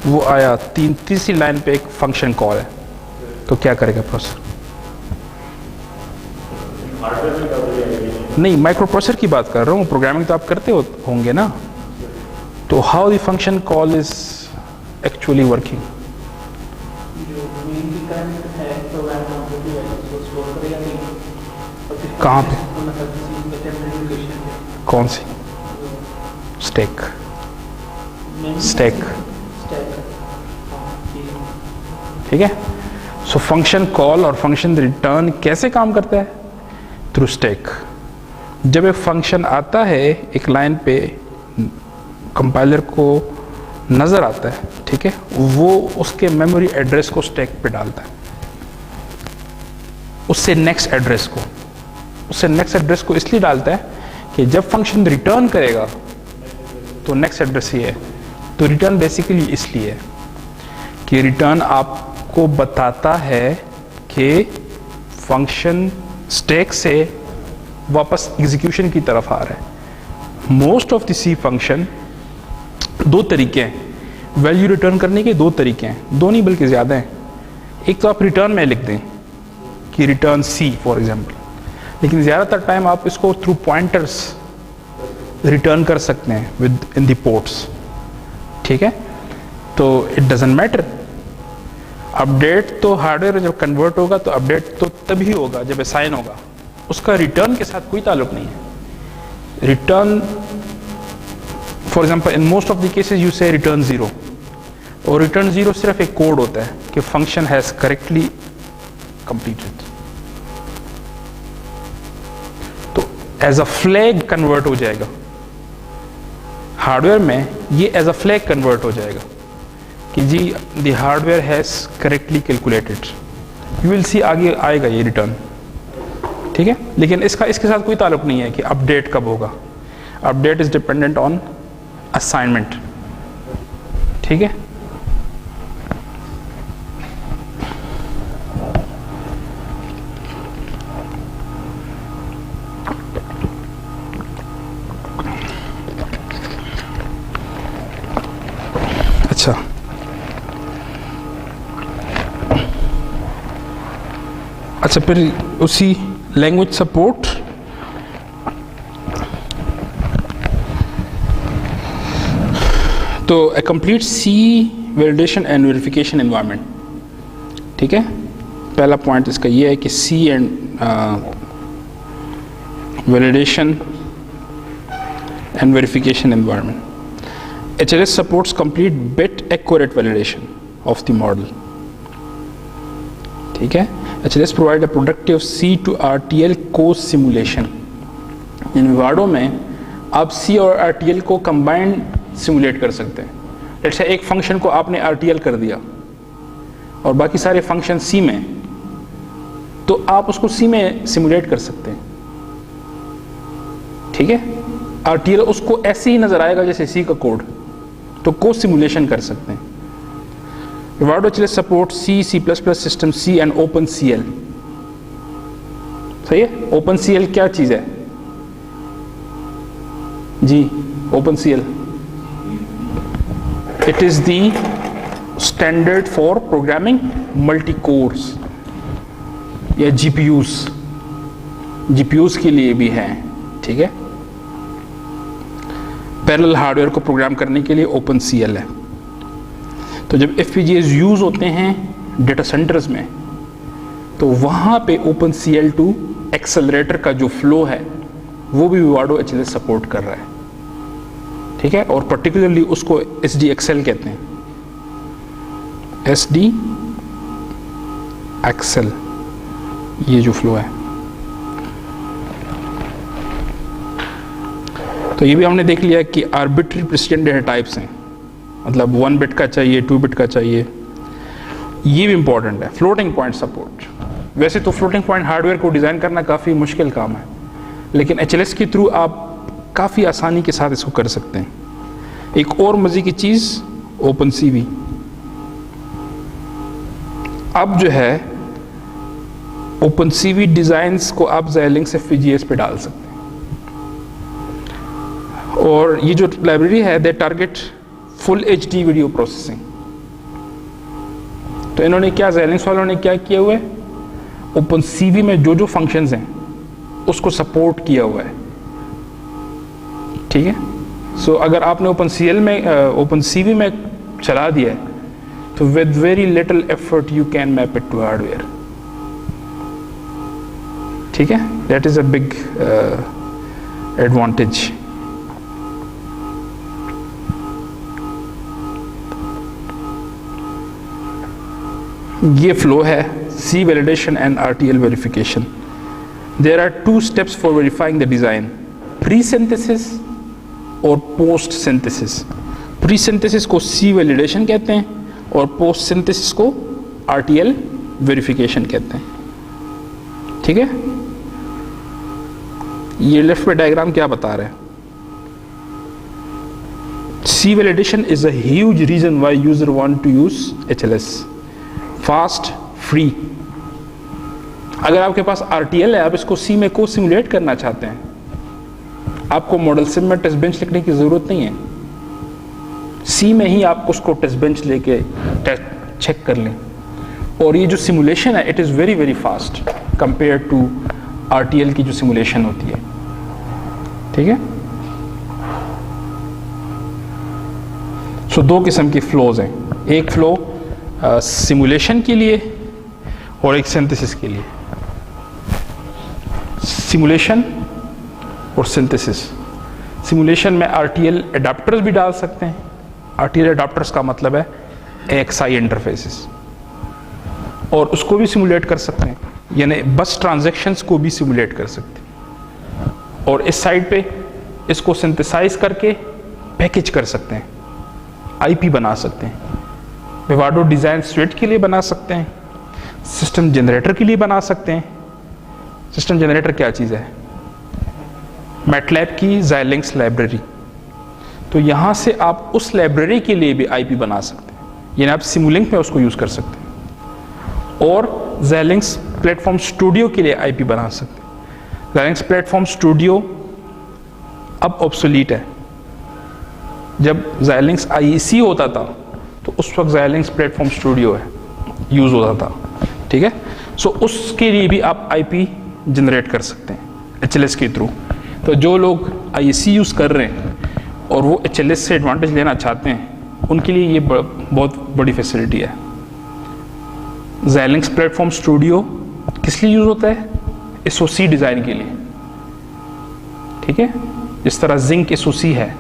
A: वो आया तीसरी लाइन पे एक फंक्शन कॉल है, तो क्या करेगा प्रोसेसर? नहीं, माइक्रो प्रोसेसर की बात कर रहा हूँ, प्रोग्रामिंग तो आप करते होंगे ना, तो how the function call is actually working? कहाँ पे? कौन सी? स्टैक। स्टैक, ठीक है। सो फंक्शन कॉल और फंक्शन रिटर्न कैसे काम करता है? Through stack. जब एक फंक्शन आता है एक लाइन पे, कंपाइलर को नज़र आता है, ठीक है, वो उसके मेमोरी एड्रेस को स्टैक पे डालता है, उससे नेक्स्ट एड्रेस को इसलिए डालता है कि जब फंक्शन रिटर्न करेगा तो नेक्स्ट एड्रेस ही है। तो रिटर्न बेसिकली इसलिए है कि रिटर्न आपको बताता है कि फंक्शन स्टैक से वापस एग्जीक्यूशन की तरफ आ रहा है। Most of the C function, दो तरीके हैं वैल्यू रिटर्न करने के, दो तरीके हैं, दो नहीं बल्कि ज़्यादा हैं। एक तो आप रिटर्न में लिख दें कि रिटर्न सी फॉर एग्जांपल, लेकिन ज़्यादातर टाइम आप इसको थ्रू पॉइंटर्स रिटर्न कर सकते हैं विद इन द पोर्ट्स, ठीक है। तो इट डजंट मैटर, अपडेट तो हार्डवेयर जब कन्वर्ट होगा तो अपडेट तो तभी होगा जब असाइन होगा, उसका रिटर्न के साथ कोई ताल्लुक नहीं है। Return for example in most of the cases you से रिटर्न 0, और रिटर्न 0 सिर्फ एक कोड होता है कि फंक्शन हैज करेक्टली कंप्लीटेड, तो एज अ फ्लैग कन्वर्ट हो जाएगा। हार्डवेयर में ये एज अ फ्लैग कन्वर्ट हो जाएगा कि जी the hardware has correctly calculated, you will see आगे आएगा ये रिटर्न, ठीक है। लेकिन इसके साथ कोई ताल्लुक नहीं है कि अपडेट कब होगा। Update is dependent on assignment, ठीक है। अच्छा फिर उसी लैंग्वेज सपोर्ट, तो a complete C validation and verification environment, ठीक है। पहला पॉइंट इसका ये है कि C and validation and verification environment. HLS supports complete bit accurate validation of the model, ठीक है। HLS provide a productive C to RTL code simulation। इन विवाडो में आप C और RTL को कंबाइंड सिमुलेट कर सकते हैं। जैसे एक फंक्शन को आपने RTL कर दिया और बाकी सारे फंक्शन C में, तो आप उसको C में सिमुलेट कर सकते हैं, ठीक है। RTL उसको ऐसे ही नजर आएगा जैसे C का कोड, तो कोड सिमुलेशन कर सकते हैं। Vivado HLS support C, C++, system C and OpenCL। सही है। OpenCL क्या चीज है जी? OpenCL it is the standard for programming multi course या GPUs के लिए भी है, ठीक है। पैरेलल हार्डवेयर को प्रोग्राम करने के लिए OpenCL है। तो जब FPGAs यूज होते हैं डेटा सेंटर्स में, तो वहां पे OpenCL2 एक्सेलरेटर का जो फ्लो है वो भी Vivado HLS सपोर्ट कर रहा है, ठीक है। और पर्टिकुलरली उसको SDXL कहते हैं, SDXL ये जो फ्लो है। तो ये भी हमने देख लिया कि आर्बिट्री प्रेसिडेंट डेटा टाइप्स हैं, मतलब 1 बिट का चाहिए, 2 बिट का चाहिए, ये भी इंपॉर्टेंट है। फ्लोटिंग पॉइंट सपोर्ट, वैसे तो फ्लोटिंग पॉइंट हार्डवेयर को डिज़ाइन करना काफ़ी मुश्किल काम है, लेकिन HLS के थ्रू आप काफ़ी आसानी के साथ इसको कर सकते हैं। एक और मज़े की चीज़ OpenCV, अब जो है OpenCV डिज़ाइंस को आप Xilinx FPGAs पे डाल सकते हैं। और ये जो लाइब्रेरी है दे target full HD video processing. तो इन्होंने क्या, Xilinx वालों ने क्या किया हुआ है, OpenCV में जो जो फंक्शंस हैं उसको सपोर्ट किया हुआ है, ठीक है। सो अगर आपने OpenCV में चला दिया है तो with very little effort you can map it to hardware, ठीक है। That is a big advantage. ये फ्लो है C validation and RTL verification. There are 2 steps for verifying the design: pre-synthesis और post-synthesis. Pre-synthesis को C validation कहते हैं और post-synthesis को RTL verification कहते हैं, ठीक है। ये लेफ्ट पे डायग्राम क्या बता रहा है? C validation is a huge reason why user want to use HLS. Fast, free, अगर आपके पास RTL है, आप इसको C में को सिमुलेट करना चाहते हैं, आपको मॉडल सिम में टेस्ट बेंच लिखने की जरूरत नहीं है, C में ही आप उसको टेस्ट बेंच लेके टेस्ट चेक कर लें। और ये जो सिमुलेशन है it is very very fast compare to RTL की जो सिमुलेशन होती है, ठीक है। सो दो किस्म की फ्लोज हैं, एक फ्लो सिमुलेशन के लिए और एक सिंथेसिस के लिए। सिमुलेशन और सिंथेसिस। सिमुलेशन में RTL एडाप्टर्स भी डाल सकते हैं। RTL एडाप्टर्स का मतलब है AXI इंटरफेसेस, और उसको भी सिमुलेट कर सकते हैं, यानी बस ट्रांजैक्शंस को भी सिमुलेट कर सकते हैं। और इस साइड पे इसको सिंथेसाइज करके पैकेज कर सकते हैं, IP बना सकते हैं। विवाडो डिज़ाइन स्विट के लिए बना सकते हैं, सिस्टम जनरेटर के लिए बना सकते हैं। सिस्टम जनरेटर क्या चीज़ है? मैटलैब की Xilinx लाइब्रेरी। तो यहाँ से आप उस लाइब्रेरी के लिए भी IP बना सकते हैं, यानी आप सिमुलिंक में उसको यूज़ कर सकते हैं। और Xilinx प्लेटफॉर्म स्टूडियो के लिए IP बना सकते हैं। Xilinx प्लेटफॉर्म स्टूडियो अब ऑब्सोलीट है। जब Xilinx IEC होता था तो उस वक्त Xilinx प्लेटफॉर्म स्टूडियो है यूज़ होता था, ठीक है। सो उसके लिए भी आप IP जनरेट कर सकते हैं HLS के थ्रू। तो जो लोग IEC यूज़ कर रहे हैं और वो HLS से एडवांटेज लेना चाहते हैं, उनके लिए ये बहुत बड़ी फैसिलिटी है। Xilinx प्लेटफॉर्म स्टूडियो किस लिए यूज़ होता है? SoC डिज़ाइन के लिए, ठीक है। जिस तरह Zinc SoC है,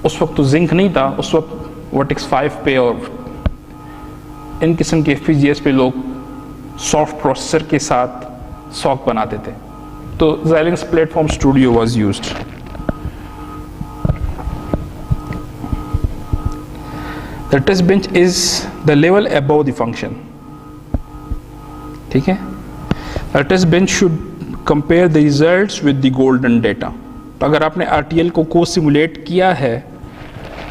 A: उस वक्त तो Zinc नहीं था, उस वक्त Vertex 5 पे और इन किस्म के FPGAs पे लोग सॉफ्ट प्रोसेसर के साथ SoC बनाते थे। तो Xilinx platform studio was used. The test bench is the level above the function, ठीक है। The test bench should compare the results with the golden data। तो अगर आपने RTL को सिमुलेट किया है,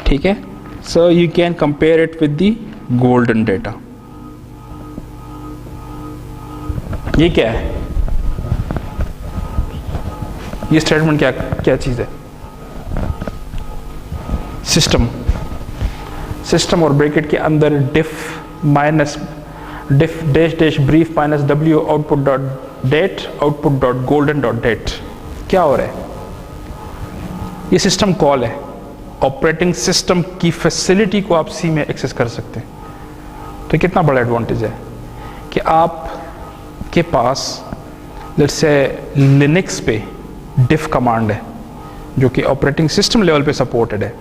A: ठीक है, so you can compare it with the golden data। ये क्या है? ये स्टेटमेंट क्या चीज है? सिस्टम और ब्रैकेट के अंदर diff dash brief minus w output dot date output dot golden dot date। क्या हो रहा है? ये सिस्टम कॉल है। ऑपरेटिंग सिस्टम की फैसिलिटी को आप C में एक्सेस कर सकते हैं। तो कितना बड़ा एडवांटेज है कि आपके पास लेट्स से लिनक्स पे diff कमांड है जो कि ऑपरेटिंग सिस्टम लेवल पे सपोर्टेड है।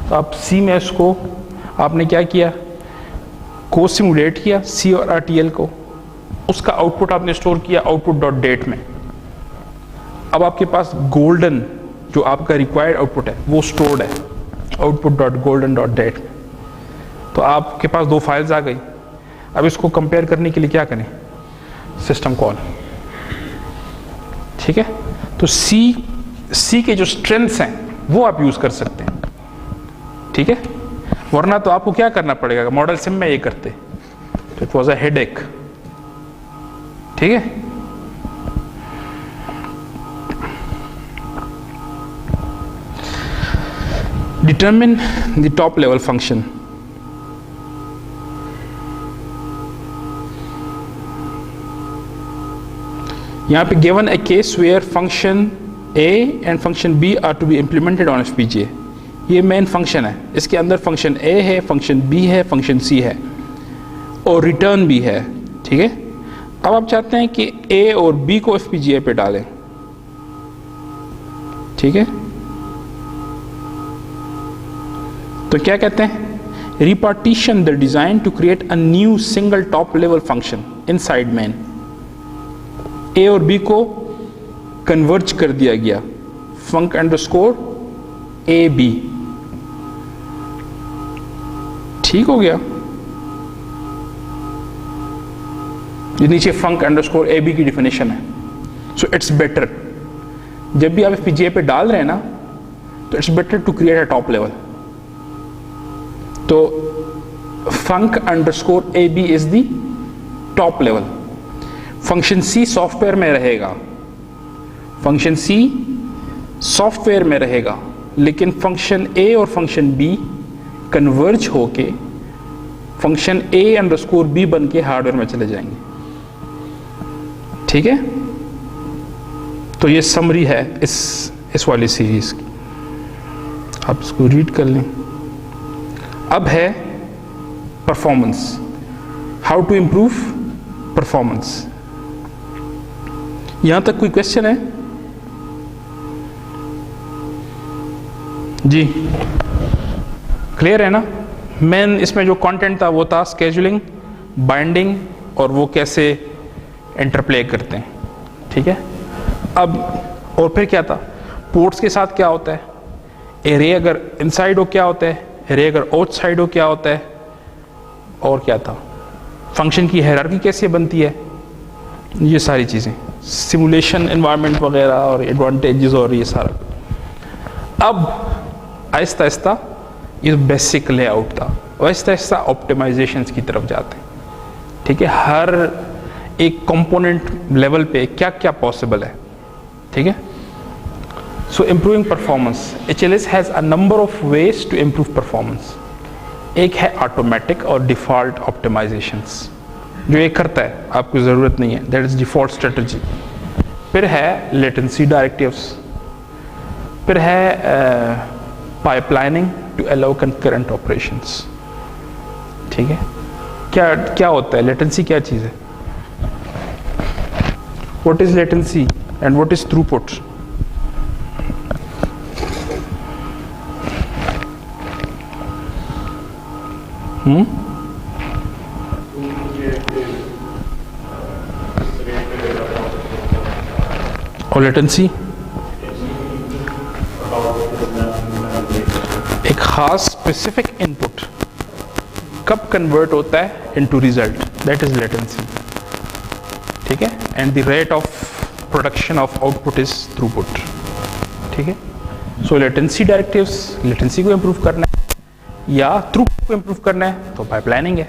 A: तो आप C में इसको आपने क्या किया, को सिमुलेट किया C और RTL को, उसका आउटपुट आपने स्टोर किया आउटपुट डॉट डेट में। अब आपके पास गोल्डन जो आपका रिक्वायर्ड आउटपुट है वो स्टोर्ड है output dot golden dot dat. तो आपके पास दो फाइल्स आ गई। अब इसको कंपेयर करने के लिए क्या करें? सिस्टम कॉल, ठीक है। तो C के जो स्ट्रेंथ्स हैं वो आप यूज कर सकते हैं, ठीक है। वरना तो आपको क्या करना पड़ेगा? मॉडल सिम में ये करते तो इट वॉज अ हेडेक, ठीक है। Determine the top level function। यहाँ पे given a case where function A and function B are to be implemented on FPGA। ये मेन फंक्शन है, इसके अंदर फंक्शन A है, फंक्शन B है, फंक्शन C है और रिटर्न भी है, ठीक है। अब आप चाहते हैं कि A और B को FPGA पे डालें, ठीक है। तो क्या कहते हैं? Repartition the design to create a new single top level function inside main. A और B को कन्वर्ज कर दिया गया, फंक अंडरस्कोर AB, ठीक हो गया। ये नीचे फंक अंडरस्कोर AB की डिफिनेशन है। सो इट्स बेटर, जब भी आप FPGA पे डाल रहे हैं ना, तो it's better to create a top level. तो func underscore AB is the top level. Function C software में रहेगा, फंक्शन सी सॉफ्टवेयर में रहेगा, लेकिन फंक्शन ए और फंक्शन बी कन्वर्ज होके फंक्शन ए अंडरस्कोर बी बन के हार्डवेयर में चले जाएंगे। ठीक है, तो ये समरी है इस वाली सीरीज की, आप इसको रीड कर लें। अब है performance, how to improve performance. यहां तक कोई क्वेश्चन है जी? क्लियर है ना? मेन इसमें जो कंटेंट था वो था स्केजुलिंग, बाइंडिंग और वो कैसे इंटरप्ले करते हैं। ठीक है, अब और फिर क्या था, पोर्ट्स के साथ क्या होता है, एरे अगर इनसाइड हो क्या होता है, एरे अगर आउटसाइड हो क्या होता है, और क्या था, फंक्शन की हायरार्की कैसे बनती है, ये सारी चीज़ें, सिमुलेशन एनवायरनमेंट वगैरह और एडवांटेजेस और ये सारा। अब आहिस्ता आहिस्ता ये बेसिक लेआउट था, आहिस्ता आहिस्ता ऑप्टिमाइजेशन की तरफ जाते हैं। ठीक है, हर एक कंपोनेंट लेवल पे क्या क्या पॉसिबल है। ठीक है, so improving performance, HLS has a number of ways to improve performance. एक है ऑटोमेटिक और डिफ़ॉल्ट ऑप्टिमाइजेशंस, जो ये करता है, आपको ज़रूरत नहीं है, दैट इज़ डिफ़ॉल्ट स्ट्रेटजी। फिर है लेटेंसी डायरेक्टिव्स, फिर है pipelining to allow concurrent operations. ठीक है, क्या क्या होता है लेटेंसी, क्या चीज़ है, what is latency and what is throughput? और लेटेंसी एक खास स्पेसिफिक इनपुट कब कन्वर्ट होता है into result, that is latency. ठीक है, and the rate of production of output is throughput. ठीक है, सो लेटेंसी डायरेक्टिव्स, लेटेंसी को इम्प्रूव करना है या थ्रूपुट को इम्प्रूव करना है तो पाइपलाइनिंग है।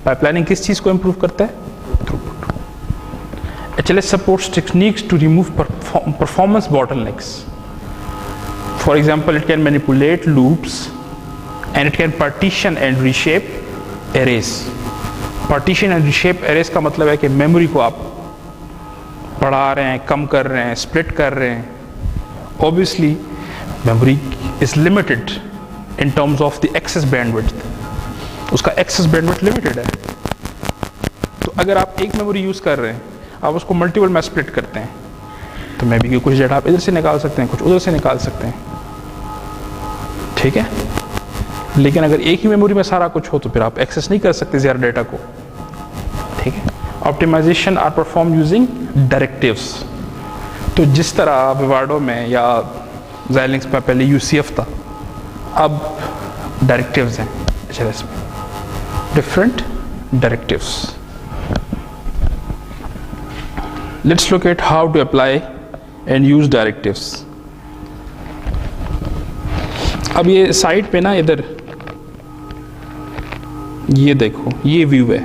A: पाइपलाइनिंग किस चीज़ को इम्प्रूव करता है? Throughput. HLS supports techniques to remove performance bottlenecks. For example, it can manipulate loops and it can partition and reshape arrays. Partition and reshape arrays का मतलब है कि मेमोरी को आप बढ़ा रहे हैं, कम कर रहे हैं, स्प्लिट कर रहे हैं। Obviously, memory is limited in terms of the access bandwidth. उसका access bandwidth limited है। तो अगर आप एक मेमोरी यूज़ कर रहे हैं, आप उसको मल्टीपल में स्प्लिट करते हैं, तो मे बी कुछ डेटा आप इधर से निकाल सकते हैं, कुछ उधर से निकाल सकते हैं। ठीक है, लेकिन अगर एक ही मेमोरी में सारा कुछ हो तो फिर आप एक्सेस नहीं कर सकते ज़्यादा डेटा को। ठीक है, optimisation are perform using directives. तो जिस तरह विवाडो में या ज़ाइलिंक्स में पहले UCF था, अब डायरेक्टिव्स हैं HLS में, different directives. Let's look at how to apply and use directives. अब ये साइट पे ना इधर ये देखो, ये व्यू है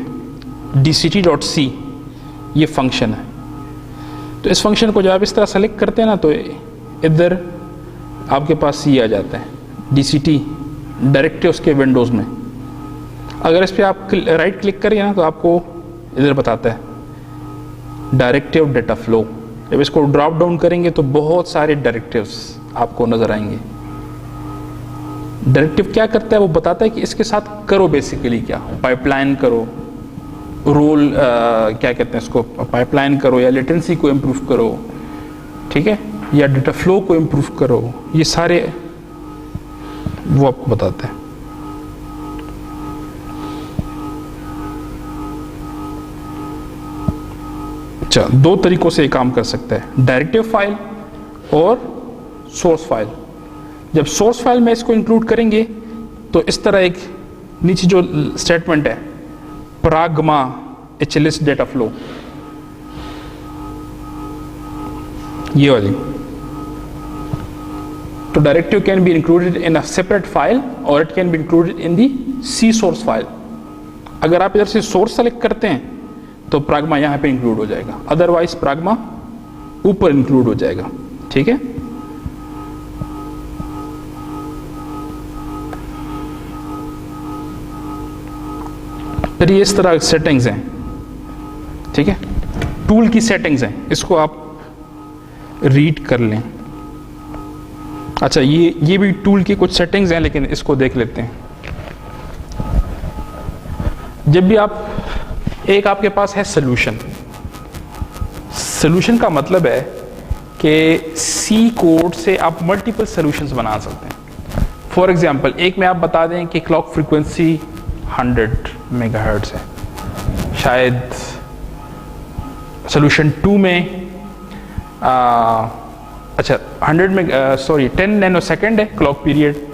A: dct.c, ये फंक्शन है। तो इस फंक्शन को जब आप इस तरह सेलेक्ट करते हैं ना, तो इधर आपके पास ये आ जाता है dct डायरेक्टिव्स के विंडोज़ में। अगर इस पर आप राइट क्लिक करिए ना, तो आपको इधर बताता है डायरेक्टिव डेटा फ्लो। जब इसको ड्रॉप डाउन करेंगे तो बहुत सारे डायरेक्टिव्स आपको नजर आएंगे। डायरेक्टिव क्या करता है, वो बताता है कि इसके साथ करो बेसिकली क्या, पाइपलाइन करो, रोल क्या कहते हैं इसको, पाइपलाइन करो या लेटेंसी को इम्प्रूव करो। ठीक है, या डेटा फ्लो को इम्प्रूव करो, ये सारे वो आपको बताते हैं। अच्छा, दो तरीकों से ये काम कर सकता है, डायरेक्टिव फाइल और सोर्स फाइल। जब सोर्स फाइल में इसको इंक्लूड करेंगे तो इस तरह एक नीचे जो स्टेटमेंट है, प्रागमा HLS डेटा फ्लो, ये वाली। तो directive can be included in a separate file और it can be included in the C source file. अगर आप इधर से सोर्स सेलेक्ट करते हैं तो प्राग्मा यहाँ पे इंक्लूड हो जाएगा, अदरवाइज प्राग्मा ऊपर इंक्लूड हो जाएगा। ठीक है, फिर ये इस तरह सेटिंग्स हैं। ठीक है, टूल की सेटिंग्स हैं, इसको आप रीड कर लें। अच्छा, ये भी टूल की कुछ सेटिंग्स हैं, लेकिन इसको देख लेते हैं। जब भी एक आपके पास है सॉल्यूशन, सॉल्यूशन का मतलब है कि सी कोड से आप मल्टीपल सॉल्यूशंस बना सकते हैं। फॉर एग्जांपल, एक में आप बता दें कि क्लॉक फ्रीक्वेंसी 100 मेगाहर्ट्ज है, शायद सॉल्यूशन 2 में 10 नैनो सेकेंड है क्लॉक पीरियड,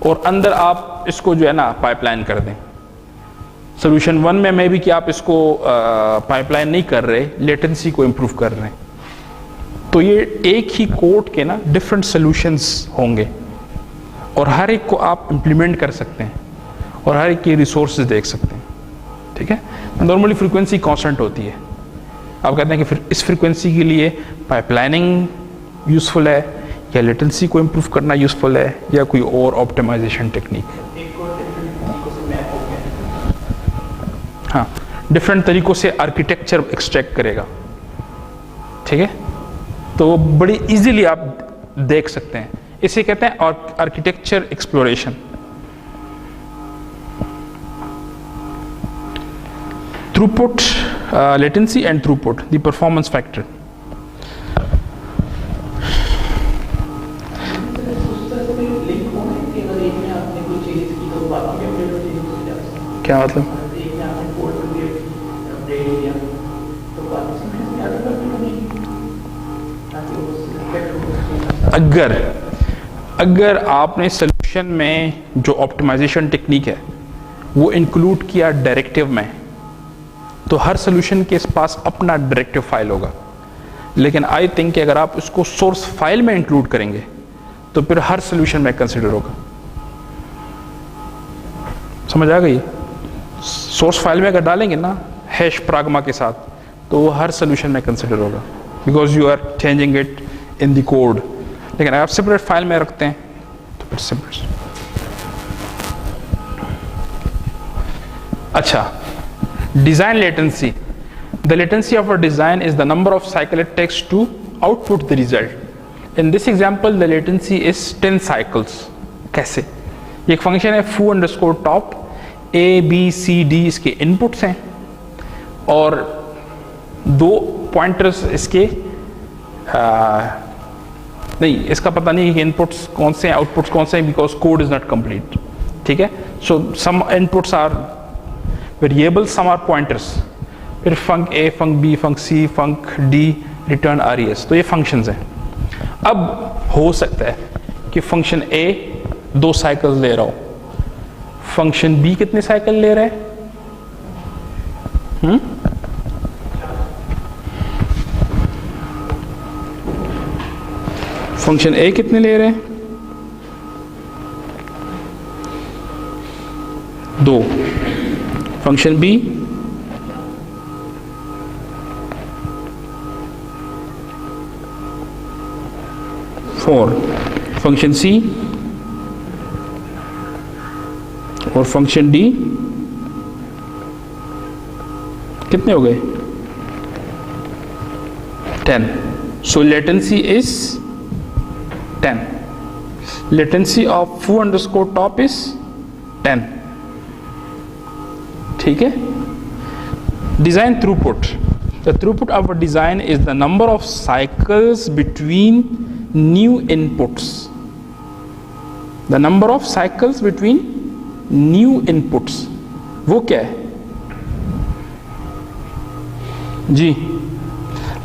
A: और अंदर आप इसको जो है ना पाइपलाइन कर दें। सॉल्यूशन 1 में मे भी कि आप इसको पाइपलाइन नहीं कर रहे, लेटेंसी को इम्प्रूव कर रहे हैं। तो ये एक ही कोड के ना डिफरेंट सॉल्यूशंस होंगे, और हर एक को आप इम्प्लीमेंट कर सकते हैं और हर एक की रिसोर्सेज देख सकते हैं। ठीक है, नॉर्मली फ्रीक्वेंसी कांस्टेंट होती है। आप कहते हैं कि फिर इस फ्रीक्वेंसी के लिए पाइपलाइनिंग यूज़फुल है, या लेटेंसी को इम्प्रूव करना यूज़फुल है, या कोई और ऑप्टिमाइजेशन टेक्निक। हाँ, डिफरेंट तरीक़ों से आर्किटेक्चर एक्सट्रैक्ट करेगा। ठीक है, तो वो बड़ी इजीली आप देख सकते हैं। इसे कहते हैं architecture exploration. Throughput, latency and throughput, the performance factor. क्या मतलब? अगर आपने सॉल्यूशन में जो ऑप्टिमाइजेशन टेक्निक है वो इंक्लूड किया डायरेक्टिव में, तो हर सॉल्यूशन के पास अपना डायरेक्टिव फाइल होगा। लेकिन आई थिंक कि अगर आप उसको सोर्स फाइल में इंक्लूड करेंगे तो फिर हर सॉल्यूशन में कंसिडर होगा। समझ आ गई? सोर्स फाइल में अगर डालेंगे ना हैश प्राग्मा के साथ, तो वो हर सॉल्यूशन में कंसिडर होगा, because you are changing it in the code. लेकिन अगर आप सेपरेट फाइल में रखते हैं तो फिर सेपरेट। अच्छा, design latency. The latency of a design is the number of cycles it takes to output the result. In this example, the latency is 10 cycles. कैसे? एक फंक्शन है foo_top, a b c d इसके inputs हैं, और 2 pointers इसके नहीं, इसका पता नहीं कि इनपुट्स कौन से हैं, आउटपुट्स कौन से हैं, because code is not complete. ठीक है, so some inputs are variable, some are pointers, फिर func A, func B, func C, func D, return RES। तो ये फंक्शंस हैं। अब हो सकता है कि फंक्शन ए 2 साइकिल ले रहा हो, फंक्शन बी कितने साइकिल ले रहा है? फंक्शन ए कितने ले रहे हैं? 2। फंक्शन बी 4, फंक्शन सी और फंक्शन डी कितने हो गए? 10। सो latency is 10. Latency of foo_top is 10. ठीक है? Design throughput. The throughput of a design is the number of cycles between new inputs. The number of cycles between new inputs. वो क्या है? जी,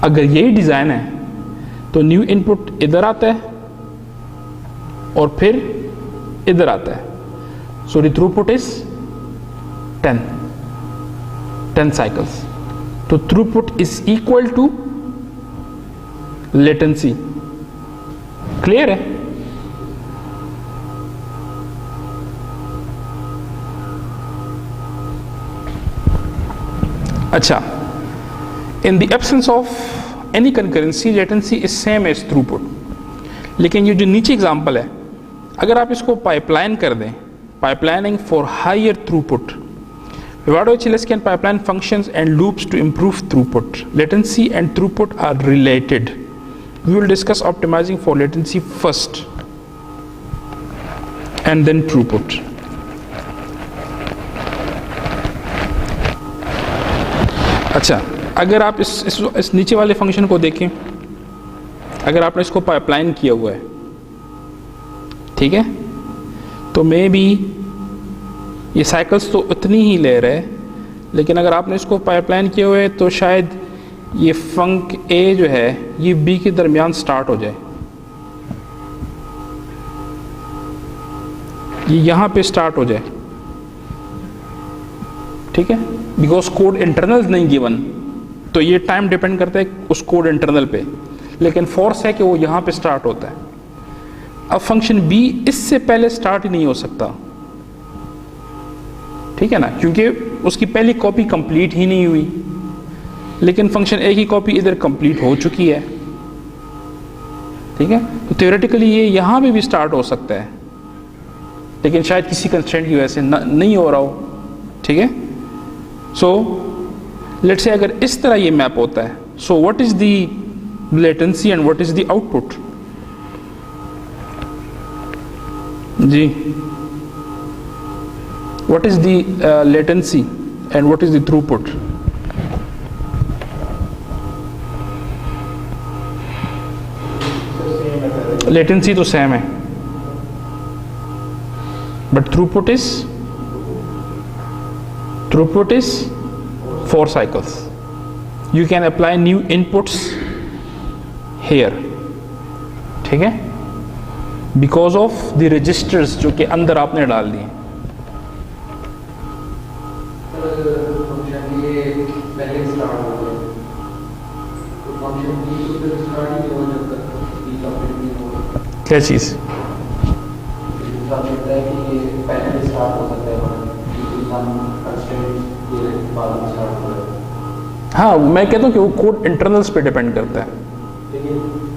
A: अगर यही डिजाइन है तो न्यू इनपुट इधर आता है और फिर इधर आता है। So the throughput is 10 cycles. तो throughput is equal to latency. Clear है? अच्छा, In the absence of any concurrency, latency is same as throughput. लेकिन ये जो नीचे एग्जाम्पल है, अगर आप इसको पाइपलाइन कर दें, pipelining for higher throughput, Vivado HLS can pipeline functions and loops to improve throughput. Latency and throughput are related. We will discuss optimizing for latency first and then throughput. अच्छा, अगर आप इस नीचे वाले फंक्शन को देखें, अगर आपने इसको पाइपलाइन किया हुआ है, ठीक है, तो मे बी ये साइकिल्स तो उतनी ही ले रहे हैं, लेकिन अगर आपने इसको पाइपलाइन किया हुआ है तो शायद ये फंक ए जो है ये बी के दरमियान स्टार्ट हो जाए, ये यहाँ पे स्टार्ट हो जाए, ठीक है, बिकॉज कोड इंटरनल नहीं गिवन, तो ये टाइम डिपेंड करता है उस कोड इंटरनल पे, लेकिन फोर्स है कि वो यहाँ पे स्टार्ट होता है। अब फंक्शन बी इससे पहले स्टार्ट ही नहीं हो सकता, ठीक है ना, क्योंकि उसकी पहली कॉपी कंप्लीट ही नहीं हुई, लेकिन फंक्शन ए की कॉपी इधर कंप्लीट हो चुकी है, ठीक है, तो थ्योरेटिकली ये यहाँ पे भी स्टार्ट हो सकता है, लेकिन शायद किसी कंस्ट्रेंट की वजह से नहीं हो रहा हो, ठीक है। सो लेट्स से अगर इस तरह ये मैप होता है, so what is the latency and what is the output? जी, what is the latency and what is the throughput? Latency तो same है, but throughput is 4 cycles. You can apply new inputs here, ठीक है, because of the registers जो कि अंदर आपने डाल दिए। क्या चीज़? हाँ, मैं कहता हूँ कि वो कोड इंटरनल्स पे डिपेंड करता है,
D: लेकिन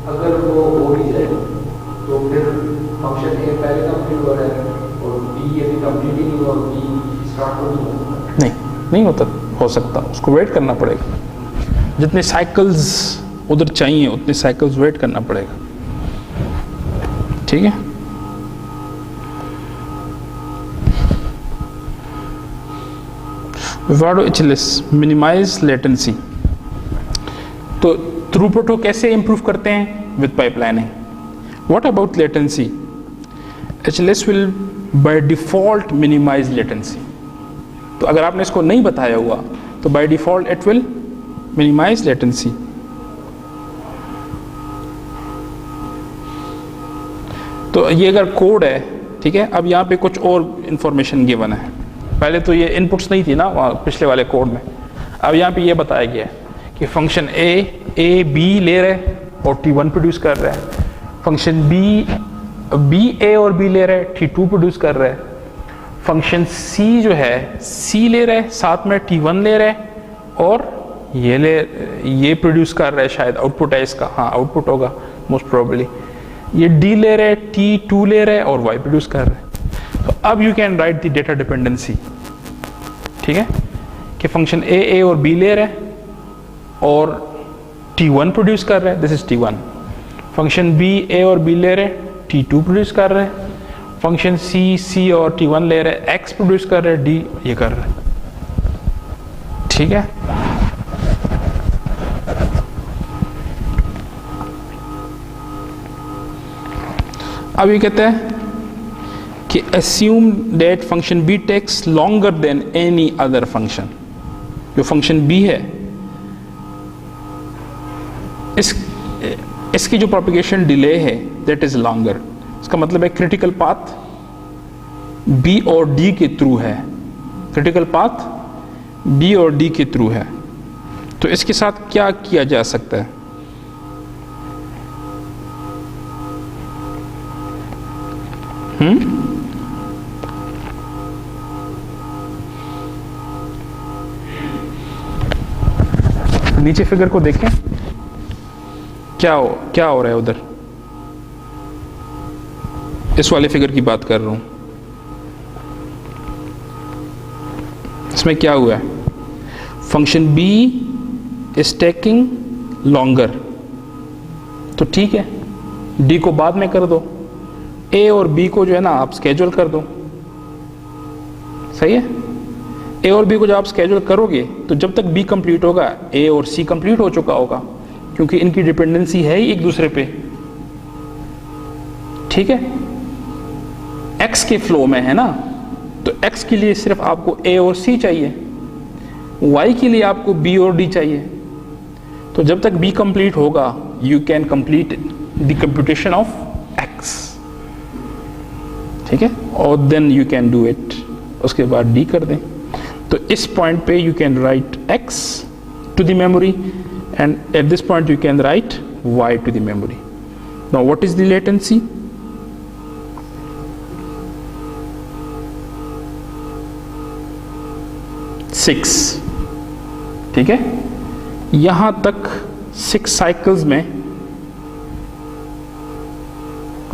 D: अगर वो हो ही जाए तो फिर फंक्शन ए पहले कंप्लीट हो रहा है और बी ये भी कंप्लीट ही नहीं हुआ, बी स्टार्ट हो
A: नहीं होता, हो सकता, उसको वेट करना पड़ेगा, जितने साइकिल्स उधर चाहिए उतने साइकिल्स वेट करना पड़ेगा, ठीक है। Vivado HLS मिनिमाइज लेटेंसी, तो थ्रूपुट को कैसे इंप्रूव करते हैं? With pipelining. What about latency? HLS will by default minimise latency, तो अगर आपने इसको नहीं बताया हुआ तो by default it will minimise latency. तो ये अगर कोड है, ठीक है, अब यहाँ पे कुछ और इंफॉर्मेशन गिवन है, पहले तो ये इनपुट्स नहीं थी ना वहाँ पिछले वाले कोड में, अब यहाँ पे ये बताया गया है कि फंक्शन ए बी ले रहे और T1 प्रोड्यूस कर रहा है, फंक्शन बी ए और बी ले रहे T2 प्रोड्यूस कर रहा है, फंक्शन सी जो है सी ले रहे साथ में T1 ले रहे और ये प्रोड्यूस कर रहा है, शायद आउटपुट है इसका, हाँ आउटपुट होगा मोस्ट प्रोबेबली, ये डी ले रहे T2 ले रहे और वाई प्रोड्यूस कर रहे हैं। तो अब you can right the data dependency, ठीक है, कि फंक्शन ए और बी ले रहे और T1 प्रोड्यूस कर रहे हैं, this is T1, function B A और बी ले रहे T2 प्रोड्यूस कर रहे हैं, फंक्शन सी और T1 ले रहे X प्रोड्यूस कर रहे डी ये कर रहे हैं, ठीक है। अब ये कहते हैं कि assume that function b takes longer than any other function, जो फंक्शन b है इसकी जो प्रोपिगेशन डिले है that is longer, इसका मतलब है क्रिटिकल पाथ b और d के थ्रू है, क्रिटिकल पाथ b और d के थ्रू है, तो इसके साथ क्या किया जा सकता है? नीचे फिगर को देखें, क्या हो रहा है उधर, इस वाले फिगर की बात कर रहा हूं। इसमें क्या हुआ है, function b is taking longer, तो ठीक है d को बाद में कर दो, a और b को जो है ना आप स्केड्यूल कर दो, सही है। a और b को जब आप स्केड्यूल करोगे तो जब तक b कंप्लीट होगा a और c कंप्लीट हो चुका होगा, क्योंकि इनकी डिपेंडेंसी है ही एक दूसरे पे, ठीक है। x के फ्लो में है ना, तो x के लिए सिर्फ आपको a और c चाहिए, y के लिए आपको b और d चाहिए। तो जब तक b कंप्लीट होगा you can complete the computation of x, ठीक है, और then you can do it, उसके बाद d कर दें। तो इस पॉइंट पे you can write x to the memory and at this point you can write y to the memory. Now what is the latency? Six, ठीक है। यहां तक 6 साइकिल्स में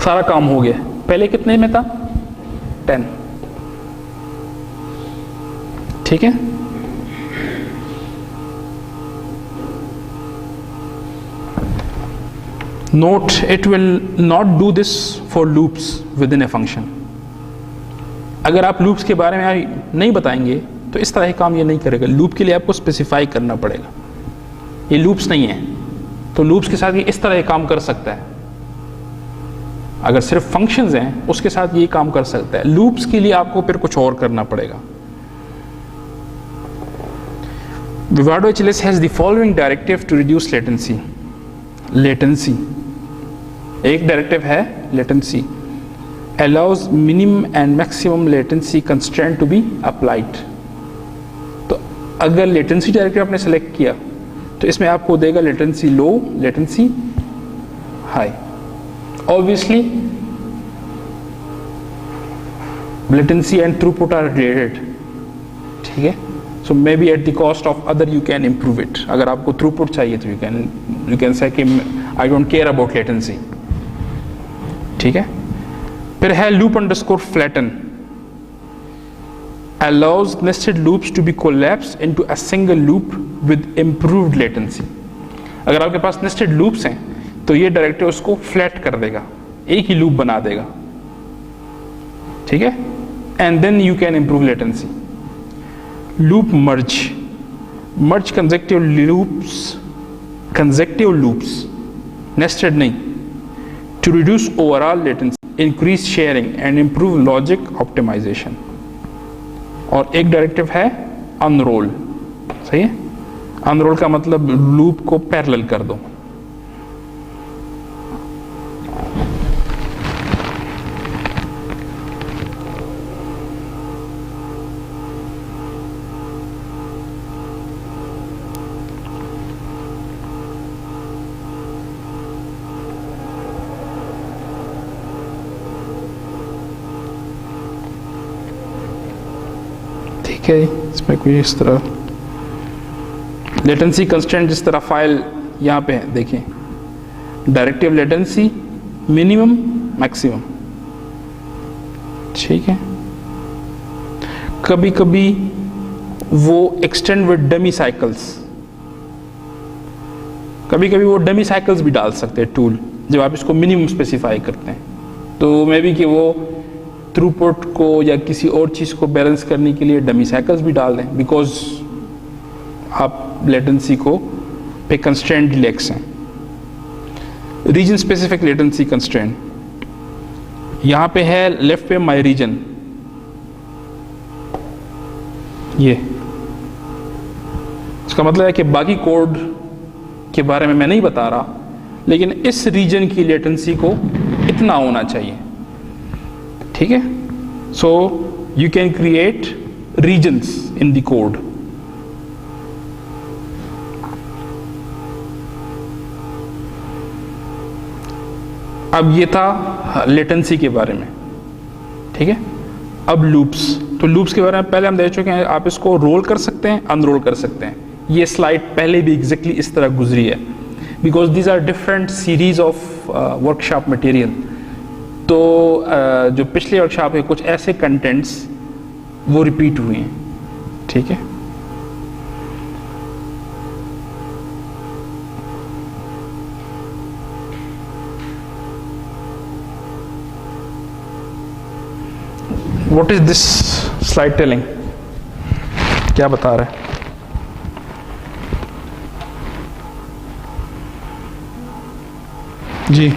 A: सारा काम हो गया। पहले कितने में था? 10, ठीक है। Note, it will not do this for loops within a function. अगर आप लूप्स के बारे में नहीं बताएंगे तो इस तरह के काम ये नहीं करेगा। लूप के लिए आपको स्पेसिफाई करना पड़ेगा, ये लूप्स नहीं है, तो लूप्स के साथ ये इस तरह काम कर सकता है। अगर सिर्फ फंक्शंस हैं उसके साथ ये काम कर सकता है, लूप्स के लिए आपको फिर कुछ और करना पड़ेगा। Vivado HLS has the following directive to reduce latency. Latency, एक डायरेक्टिव है latency, allows minimum and maximum latency constraint to be applied. तो अगर latency डायरेक्टिव आपने सेलेक्ट किया तो इसमें आपको देगा latency low, latency high. Obviously latency and throughput are related, ठीक है। So maybe at the cost of other you can improve it. अगर आपको throughput चाहिए तो you can say कि I don't care about latency, ठीक है। फिर है loop underscore flatten, allows nested loops to be collapsed into a single loop with improved latency. अगर आपके पास nested loops हैं तो ये डायरेक्टिव उसको फ्लैट कर देगा, एक ही लूप बना देगा, ठीक है। and then you can improve latency. Loop merge, merge consecutive loops, nested नहीं, to reduce overall latency, increase sharing and improve logic optimization. और एक डायरेक्टिव है unroll, सही है। unroll का मतलब लूप को पैरेलल कर दो। इसमें कोई इस तरह लेटेंसी कंस्ट्रेंट, जिस तरह फाइल यहाँ पे है देखिए, डायरेक्टिव लेटेंसी मिनिमम मैक्सिमम, ठीक है। कभी कभी वो एक्सटेंड विद डमी साइकिल्स, कभी कभी वो डमी साइकिल्स भी डाल सकते हैं टूल, जब आप इसको मिनिमम स्पेसिफाई करते हैं तो मे बी कि वो थ्रूपुट को या किसी और चीज़ को बैलेंस करने के लिए डमी साइकिल्स भी डाल दें, बिकॉज आप लेटेंसी को पे कंस्ट्रेंट रिलैक्स हैं। रीजन स्पेसिफिक लेटेंसी कंस्ट्रेंट, यहाँ पे है लेफ्ट पे माई रीजन, ये इसका मतलब है कि बाकी कोड के बारे में मैं नहीं बता रहा, लेकिन इस रीजन की लेटेंसी को इतना होना चाहिए, ठीक है। So you can create regions in the code. अब ये था लेटेंसी के बारे में, ठीक है। अब लूप्स, तो लूप्स के बारे में पहले हम देख चुके हैं, आप इसको रोल कर सकते हैं, अनरोल कर सकते हैं। ये स्लाइड पहले भी एग्जैक्टली इस तरह गुजरी है, because these are different series of workshop material. तो जो पिछले वर्कशॉप है कुछ ऐसे कंटेंट्स वो रिपीट हुए हैं, ठीक है। What is this slide telling? क्या बता रहा है? जी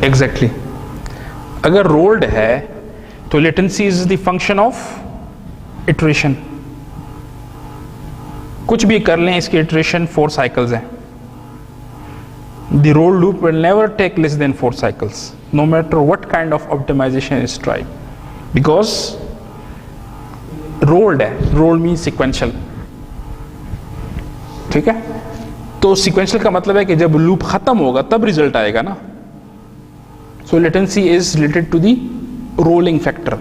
A: एग्जैक्टली अगर रोल्ड है तो latency is the function of iteration. कुछ भी कर लें, इसकी इटरेशन 4 साइकिल्स हैं। The rolled loop will never take less than 4 cycles no matter what kind of optimisation is tried, because rolled है। रोल्ड मीन सिक्वेंशियल, ठीक है। तो सिक्वेंशियल का मतलब है कि जब लूप खत्म होगा तब रिजल्ट आएगा ना। So latency is related to the rolling factor.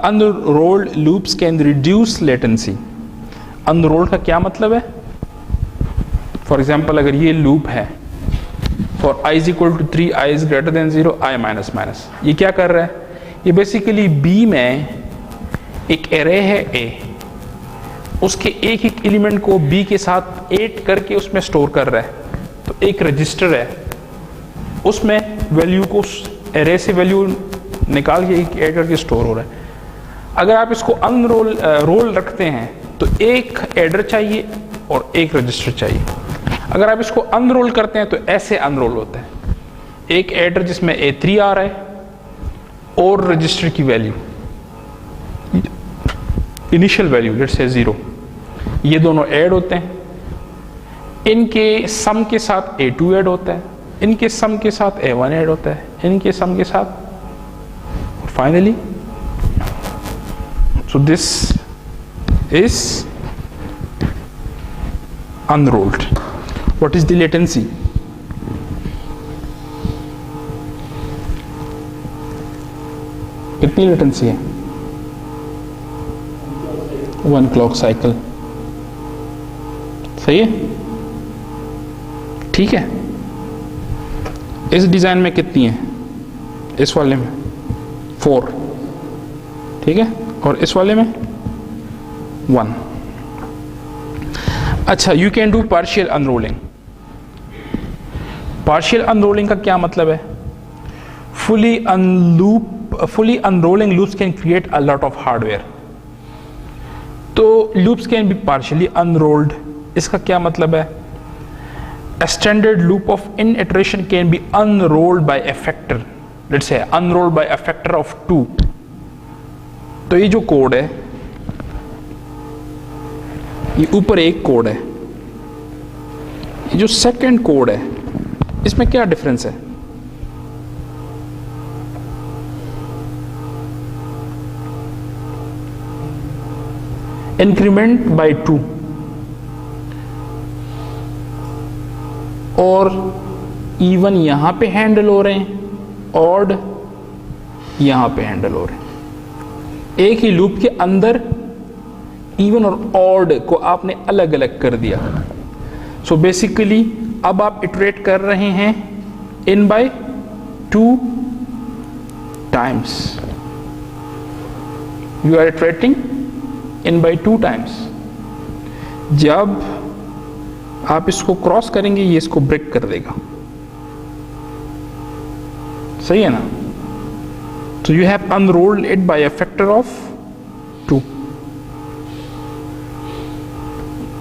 A: Unrolled loops can reduce latency. Unrolled का क्या मतलब है? For example, अगर ये loop है for i is equal to 3, i is greater than 0, i minus minus, ये क्या कर रहा है? ये basically B में एक array है A, उसके एक एक एलिमेंट को B के साथ ऐड करके उसमें स्टोर कर रहा है। तो एक रजिस्टर है, उसमें वैल्यू को एरे से वैल्यू निकाल के एक ऐड करके स्टोर हो रहा है। अगर आप इसको रोल रखते हैं तो एक एडर चाहिए और एक रजिस्टर चाहिए। अगर आप इसको अनरोल करते हैं तो ऐसे अनरोल होता है, एक एडर जिसमें A3 आ रहा है और रजिस्टर की value initial value let's say 0, ये दोनों ऐड होते हैं। इनके सम के साथ A2 ऐड होता है, इनके सम के साथ A1 ऐड होता है, इनके सम के साथ finally. So this is unrolled. What is the latency? कितनी लेटेंसी है? 1 क्लॉक साइकिल, सही है, ठीक है। इस डिजाइन में कितनी है? इस वाले में 4, ठीक है, और इस वाले में 1। अच्छा, you can do partial unrolling. Partial unrolling का क्या मतलब है? fully unrolling loops can create a lot of hardware. तो loops can be partially unrolled, इसका क्या मतलब है? A standard loop of n iteration can be unrolled by a factor, let's say unrolled by a factor of 2. तो ये जो code है, ये ऊपर एक कोड है, ये जो सेकंड कोड है, इसमें क्या डिफरेंस है? इंक्रीमेंट बाय 2 और इवन यहां पे हैंडल हो रहे हैं, ऑड यहां पे हैंडल हो रहे हैं। एक ही लूप के अंदर इवन और ऑड को आपने अलग अलग कर दिया। सो बेसिकली अब आप इटरेट कर रहे हैं in by 2 times, you are iterating in by 2 times. जब आप इसको क्रॉस करेंगे ये इसको ब्रेक कर देगा, सही है ना? तो you have unrolled it by a factor of 2।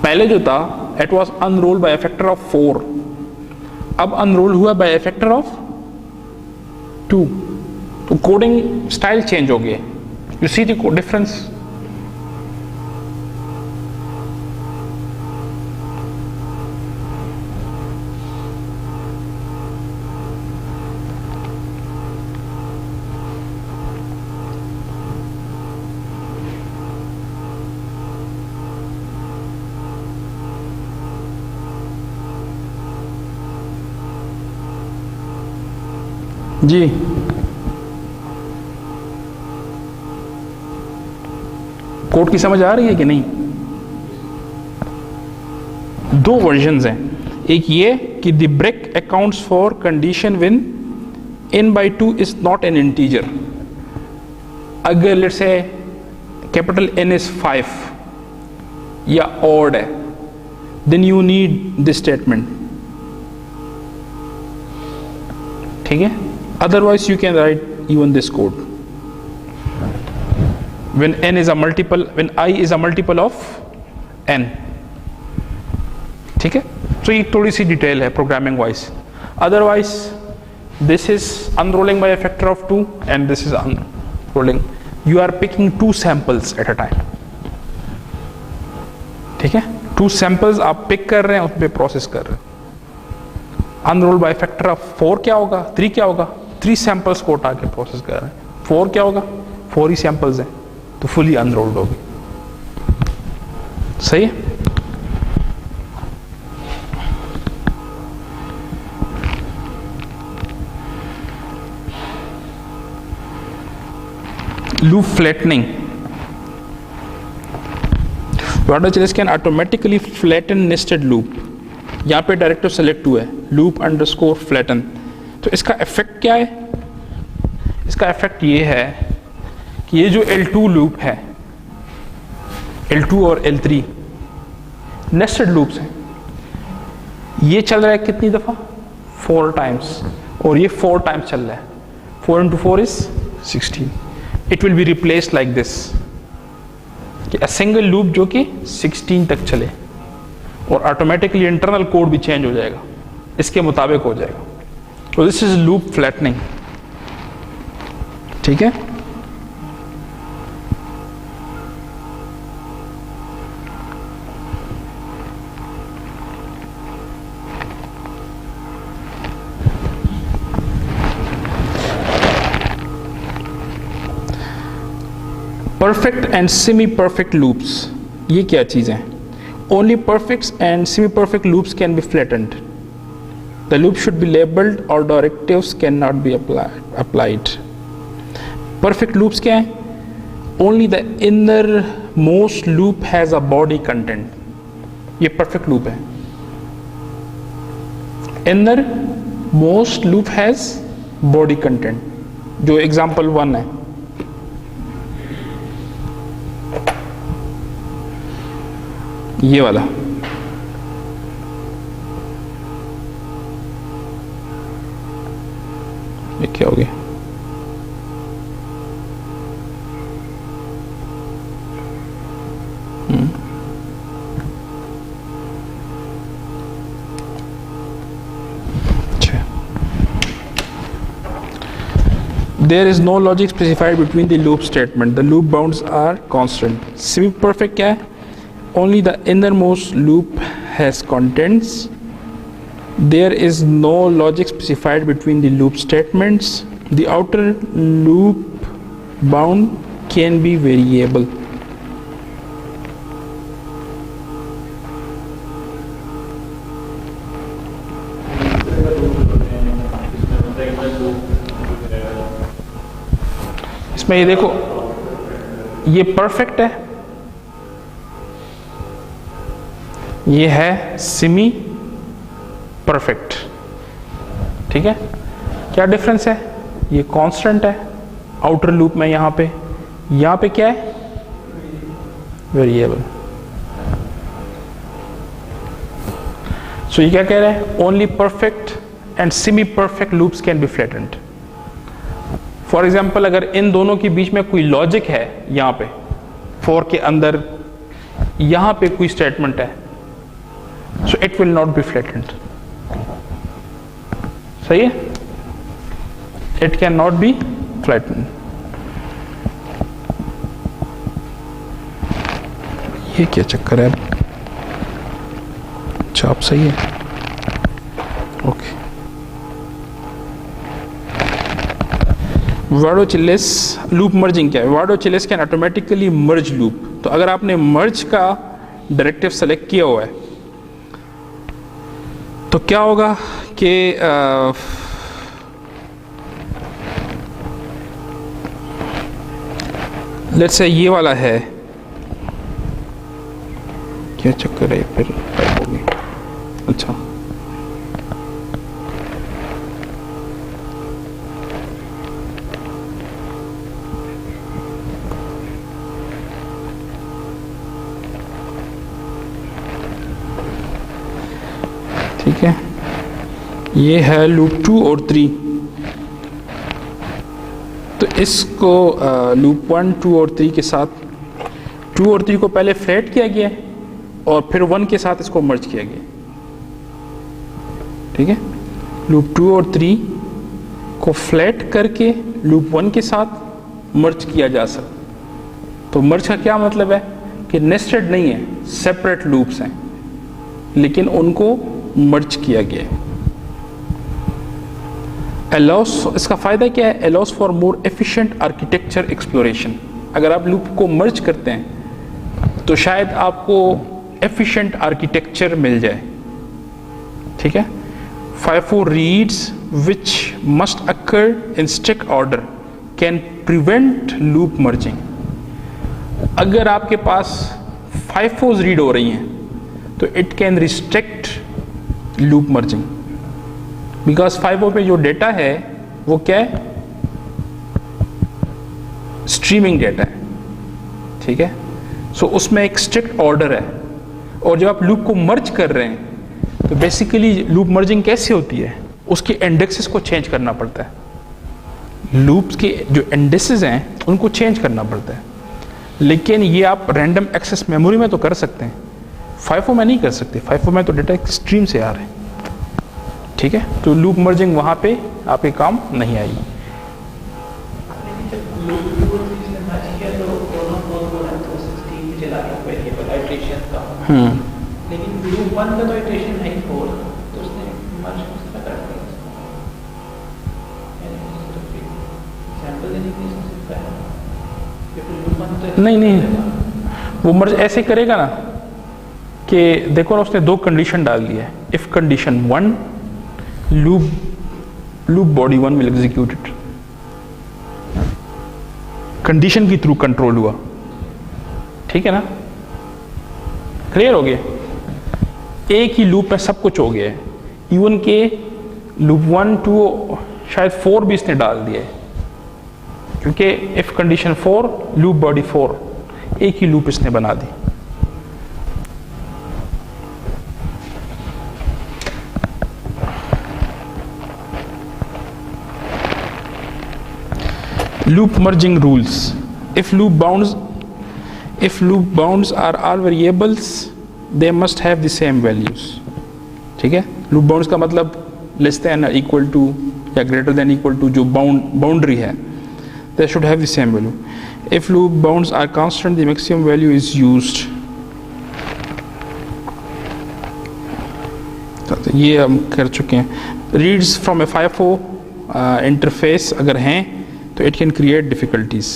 A: पहले जो था it was unrolled by a factor of 4, अब अनरोल हुआ बाय अ फैक्टर ऑफ 2। तो कोडिंग स्टाइल चेंज हो गया। You see the difference? जी कोड की समझ आ रही है कि नहीं? दो वर्जन्स हैं, एक ये कि the break accounts for condition when n by 2 is not an integer. अगर let's say capital N is 5 या ऑड है, then you need this statement, ठीक है? Otherwise you can write even this code when n is a multiple, when I is a multiple of n, ठीक है? तो ये थोड़ी सी डिटेल है programming wise. Otherwise this is unrolling by a factor of 2 and this is unrolling, you are picking 2 samples at a time, ठीक है? 2 samples आप पिक कर रहे हैं, उस पर प्रोसेस कर रहे हैं। अनरोल बाय फैक्टर ऑफ 4 क्या होगा, 3 क्या होगा, 3 सैंपल्स को उठा के प्रोसेस कर रहे हैं। 4 क्या होगा, 4 ही सैंपल्स हैं, तो फुली अनरोल्ड होगी। सही है? Loop flattening, Water-Chalice can automatically flatten nested loop। यहाँ पे डायरेक्टिव सेलेक्ट हुआ है loop underscore flatten। तो इसका इफेक्ट क्या है? इसका इफेक्ट ये है कि ये जो L2 लूप है, L2 और L3 नेस्टेड लूप्स हैं, ये चल रहा है कितनी दफा, 4 टाइम्स, और ये 4 टाइम्स चल रहा है। 4 into 4 is 16। It will be replaced like this, कि अ सिंगल लूप जो कि 16 तक चले, और ऑटोमेटिकली इंटरनल कोड भी चेंज हो जाएगा, इसके मुताबिक हो जाएगा। तो दिस इज लूप फ्लैटनिंग, ठीक है? Perfect and semi perfect loops, ये क्या चीज़ है? Only perfects and semi perfect loops can be flattened. The loop should be labelled और directives can not be applied. Perfect loops क्या है? Only the inner most loop has a body content, ये perfect loop है। Inner most loop has body content, जो example 1 है। ये वाला ये क्या हो गया? अच्छा, there is no logic specified between the loop statement. The loop bounds are constant. Semi perfect क्या है? Only the innermost loop has contents. There is no logic specified between the loop statements. The outer loop bound can be variable. इसमें ये देखो, ये perfect है, ये है semi perfect, ठीक है? क्या डिफरेंस है? ये कांस्टेंट है आउटर लूप में, यहाँ पे क्या है? वेरिएबल। सो ये क्या कह रहे हैं? Only perfect and semi perfect loops can be flattened. For example, अगर इन दोनों के बीच में कोई लॉजिक है, यहाँ पे 4 के अंदर यहाँ पे कोई स्टेटमेंट है, so it will not be flattened। सही है? It cannot be flattened। ये क्या चक्कर है? अच्छा, आप सही है, ओके। Water-Chalice लूप मर्जिंग क्या है? Water-Chalice can automatically merge loop. तो अगर आपने मर्ज का डायरेक्टिव सेलेक्ट किया हुआ है, तो क्या होगा कि लेट्स से ये वाला है, क्या चक्कर है फिर टाइप हो गई। अच्छा ठीक है, ये है लूप 2 और 3। तो इसको लूप 1, 2 और 3 के साथ 2 और 3 को पहले फ्लैट किया गया और फिर 1 के साथ इसको मर्ज किया गया। ठीक है, लूप 2 और 3 को फ्लैट करके लूप 1 के साथ मर्ज किया जा सकता। तो मर्ज का क्या मतलब है कि नेस्टेड नहीं है, सेपरेट लूप्स हैं लेकिन उनको मर्ज किया गया है। allows, इसका फायदा क्या है? allows for more efficient architecture exploration। अगर आप लूप को मर्ज करते हैं तो शायद आपको efficient architecture मिल जाए। ठीक है, FIFO reads which must occur in strict order can prevent loop merging। अगर आपके पास FIFOs रीड हो रही हैं तो it can restrict loop merging because 5O पे जो डेटा है वो क्या है? स्ट्रीमिंग डेटा है। ठीक है, सो उसमें एक स्ट्रिक्ट ऑर्डर है और जब आप लूप को मर्ज कर रहे हैं तो बेसिकली लूप मर्जिंग कैसे होती है? उसके इंडेक्सेस को चेंज करना पड़ता है। लूप्स के जो इंडेक्सेस हैं उनको चेंज करना पड़ता है, लेकिन ये आप रैंडम एक्सेस मेमोरी में तो कर सकते हैं, 5O में नहीं कर सकते। 5O में तो डेटा स्ट्रीम से आ रहे हैं। ठीक है, तो लूप मर्जिंग वहां पे आपके काम नहीं आएगी।
C: लेकिन जब लूप 2 और 3 से मैच किया तो दोनों को तो 16 पे चला गया वेरिएबल आइटरेशन का। लेकिन लूप 1 का तो आइटरेशन है ही 4, तो उसने मर्ज उसका कर दिया। एग्जांपल देने के लिए सोच सकता है कि फिर लूप 1 तो
A: नहीं, वो मर्ज ऐसे करेगा ना कि देखो ना, उसने 2 कंडीशन डाल दी है। If condition 1 loop body 1 will execute it, condition के थ्रू कंट्रोल हुआ। ठीक है ना, क्लियर हो गया? एक ही लूप में सब कुछ हो गया है। इवन के लूप 1, 2 शायद 4 भी इसने डाल दिया है, क्योंकि इफ कंडीशन 4 लूप बॉडी 4 एक ही लूप इसने बना दी। Loop merging rules. If loop bounds are all variables, they must have the same values. ठीक है, loop bounds का मतलब less than or equal to या greater than equal to जो boundary है, they should have the same value. If loop bounds are constant, the maximum value is used. तो ये हम कर चुके हैं। Reads from a FIFO interface अगर हैं तो इट कैन क्रिएट डिफिकल्टीज।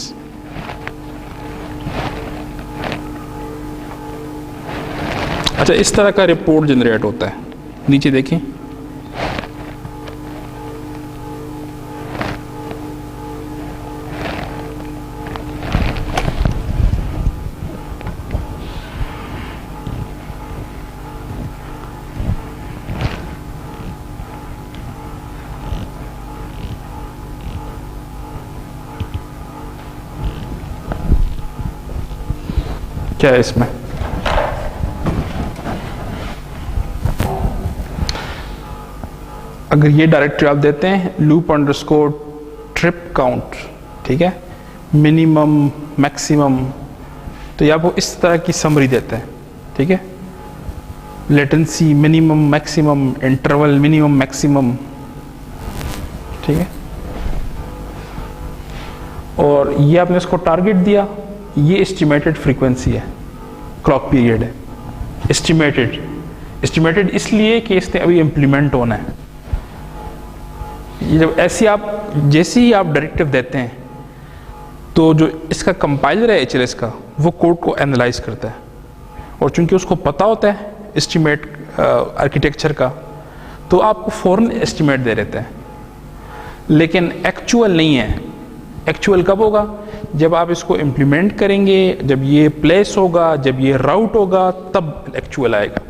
A: अच्छा, इस तरह का रिपोर्ट जनरेट होता है, नीचे देखें। क्या है इसमें? अगर ये डायरेक्टरी आप देते हैं लूप अंडरस्कोर ट्रिप काउंट, ठीक है, मिनिमम मैक्सिमम, तो ये आपको इस तरह की समरी देता है। ठीक है, latency minimum maximum, interval minimum maximum. ठीक है, और ये आपने इसको टारगेट दिया, ये एस्टिमेटेड फ्रीक्वेंसी है, क्लॉक पीरियड है। एस्टिमेटेड इसलिए कि इसने अभी इम्प्लीमेंट होना है। ये जब ऐसी आप जैसे ही आप डायरेक्टिव देते हैं तो जो इसका कंपाइलर है HLS का, वो कोड को एनालाइज करता है, और चूंकि उसको पता होता है एस्टिमेट आर्किटेक्चर का, तो आपको फौरन एस्टिमेट दे देता है। लेकिन एक्चुअल नहीं है। एक्चुअल कब होगा? जब आप इसको इम्प्लीमेंट करेंगे, जब ये प्लेस होगा, जब ये राउट होगा, तब एक्चुअल आएगा।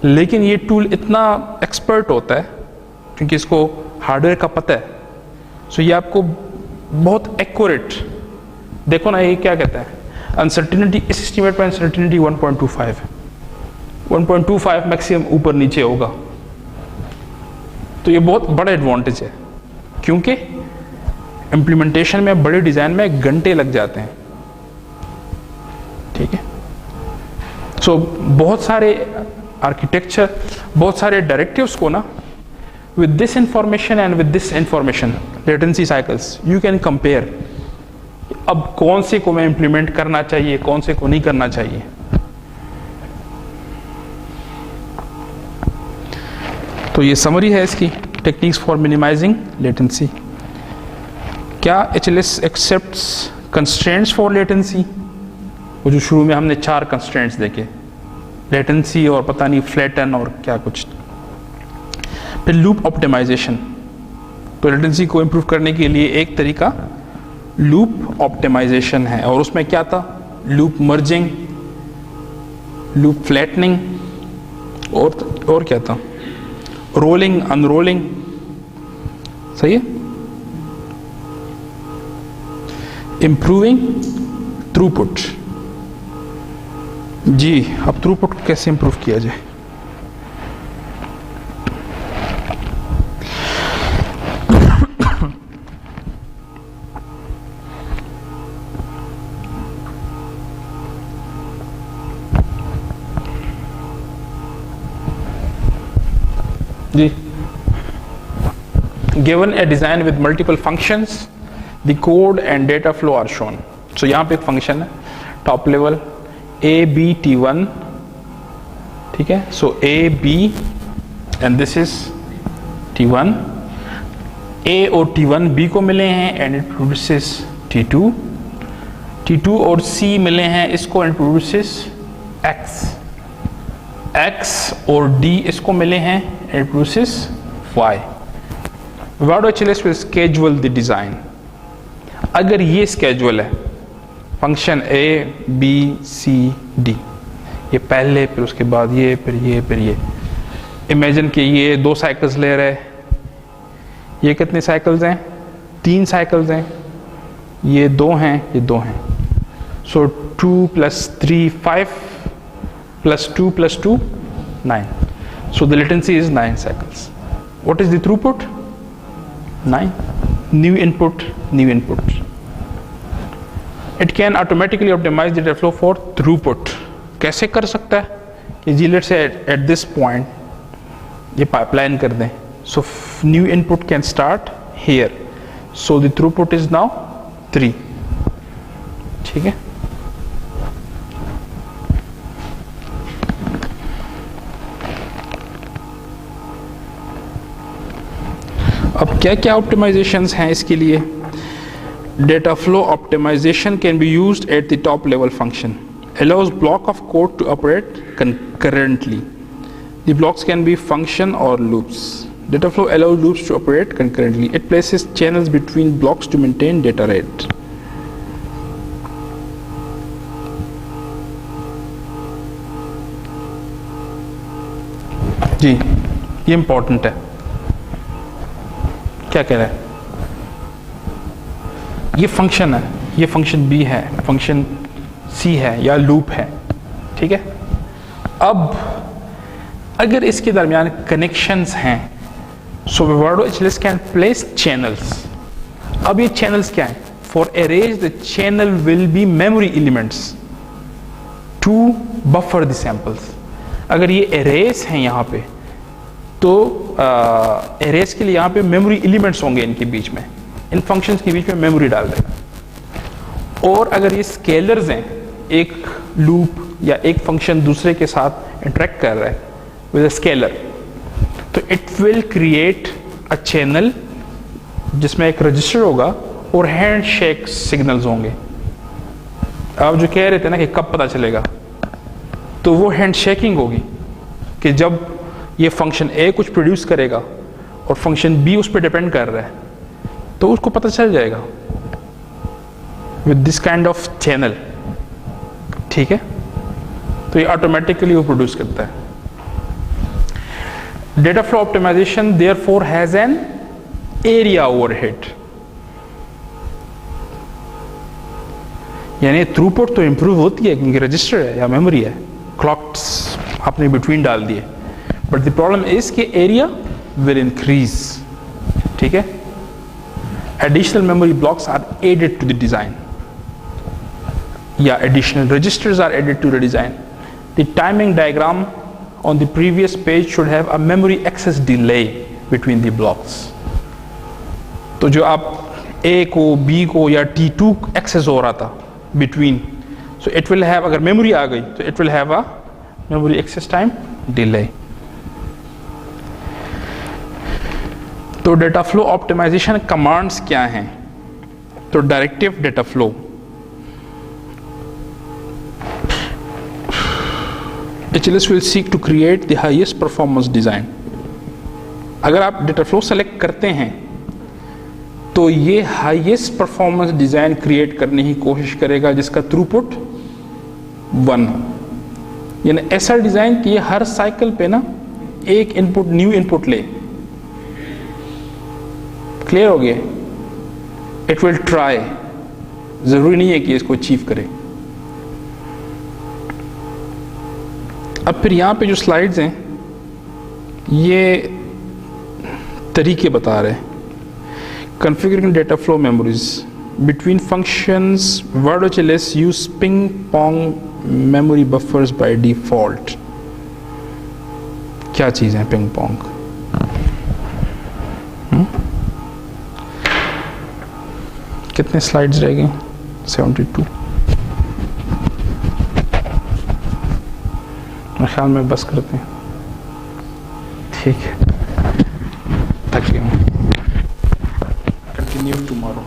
A: लेकिन ये टूल इतना एक्सपर्ट होता है क्योंकि इसको हार्डवेयर का पता है, सो ये आपको बहुत एक्यूरेट, देखो ना ये क्या कहता है, अनसर्टिनिटी, इस एस्टीमेट पर अनसर्टिनिटी 1.25 है, 1.25 मैक्सिमम ऊपर नीचे होगा। तो ये बहुत बड़ा एडवांटेज है क्योंकि इम्प्लीमेंटेशन में, बड़े डिजाइन में घंटे लग जाते हैं, ठीक है। सो बहुत सारे आर्किटेक्चर, बहुत सारे डायरेक्टिव्स को ना, with this information and with this information latency cycles you can compare, अब कौन से को मैं इंप्लीमेंट करना चाहिए, कौन से को नहीं करना चाहिए। तो ये समरी है इसकी, टेक्निक्स फॉर मिनिमाइजिंग लेटेंसी। क्या HLS accepts constraints for latency? वो जो शुरू में हमने 4 कंस्ट्रेंट्स देखे, लेटेंसी और पता नहीं फ्लैटन और क्या कुछ। फिर लूप ऑप्टिमाइजेशन, तो लेटेंसी को इंप्रूव करने के लिए एक तरीका लूप ऑप्टिमाइजेशन है, और उसमें क्या था, लूप मर्जिंग, लूप फ्लैटनिंग, और क्या था, रोलिंग, अनरोलिंग, सही है। इंप्रूविंग थ्रूपुट, जी अब थ्रूपुट को कैसे इंप्रूव किया जाए। जी, given a design with multiple functions, the code and data flow are shown. So यहाँ पे एक फंक्शन है टॉप लेवल ABT1, ठीक है। सो AB and this is T1, A और T1 B को मिले हैं and it produces T2, T2 और C मिले हैं इसको एंड प्रोड्यूसेस X, X और D इसको मिले हैं and produces Y. Vivado HLS will schedule the design. अगर ये schedule है, function A, B, C, D, ये पहले, फिर उसके बाद ये, फिर ये, फिर ये। इमेजिन कि ये 2 साइकिल्स ले रहे, ये कितने साइकिल्स हैं, 3 साइकिल्स हैं, ये 2 हैं, ये 2 हैं। सो 2 + 3 5 + 2 + 2 9. So the latency is 9 cycles. What is the throughput? 9. New input, new input. It can automatically optimize the data flow for throughput. कैसे कर सकता है कि जी let's say at this point ये pipeline कर दें. So new input can start here. So the throughput is now 3. ठीक है। अब क्या क्या ऑप्टिमाइजेशंस हैं इसके लिए। Data flow optimization can be used at the top level function, allows block of code to operate concurrently. The blocks can be function or loops. Data flow allows loops to operate concurrently. It places channels between blocks to maintain data rate. जी ये important है। क्या कह रहा है, ये function है, ये function B है, फंक्शन C है या लूप है, ठीक है। अब अगर इसके दरमियान कनेक्शंस हैं, so Vivado HLS can place channels. अब ये चैनल्स क्या है, for arrays the channel will be memory elements to buffer the samples. अगर ये अरेज हैं यहाँ पे, तो एरेज के लिए यहाँ पे मेमोरी एलिमेंट्स होंगे इनके बीच में, इन फंक्शंस के बीच में मेमोरी डाल देगा। और अगर ये स्केलर्स हैं, एक लूप या एक फंक्शन दूसरे के साथ इंटरेक्ट कर रहा है विद अ स्केलर, तो it will create a channel जिसमें एक रजिस्टर होगा और हैंड शेक सिग्नल्स होंगे। आप जो कह रहे थे ना कि कब पता चलेगा, तो वो हैंड शेकिंग होगी कि जब ये फंक्शन A कुछ प्रोड्यूस करेगा और फंक्शन B उस पर डिपेंड कर रहा है, तो उसको पता चल जाएगा। With this kind of channel, ठीक है, तो ये ऑटोमेटिकली वो प्रोड्यूस करता है। Data flow optimization therefore has an area overhead, यानी थ्रूपुट तो इंप्रूव होती है क्योंकि रजिस्टर है या मेमोरी है, क्लॉक्स आपने बिटवीन डाल दिए, बट द प्रॉब्लम इज कि एरिया विल इंक्रीज, ठीक है। Additional memory blocks are added to the design या additional registers are added to the design. The timing diagram on the previous page should have a memory access delay between the blocks. तो जो आप A को B को या T2 access हो रहा था between, so it will have, अगर memory आ गई तो it will have a memory access time delay. तो data flow optimization commands क्या हैं? तो directive data flow, HLS will seek to create the highest performance design. अगर आप डेटा फ्लो सेलेक्ट करते हैं तो ये हाईएस्ट परफॉर्मेंस डिजाइन क्रिएट करने की कोशिश करेगा जिसका थ्रूपुट 1 हो, यानी ऐसा डिजाइन कि ये हर साइकिल पे ना एक इनपुट न्यू इनपुट ले। क्लियर हो गया? इट विल ट्राई, जरूरी नहीं है कि इसको अचीव करे। अब फिर यहाँ पे जो स्लाइड्स हैं ये तरीके बता रहे हैं। Configuring data flow memories between functions, word HLS use ping pong memory buffers by default. क्या चीज़ है पिंग पोंग? कितने स्लाइड्स रह गए? 72। मेरे ख्याल में बस करते हैं, ठीक है, थक गया हूँ। Continue tomorrow.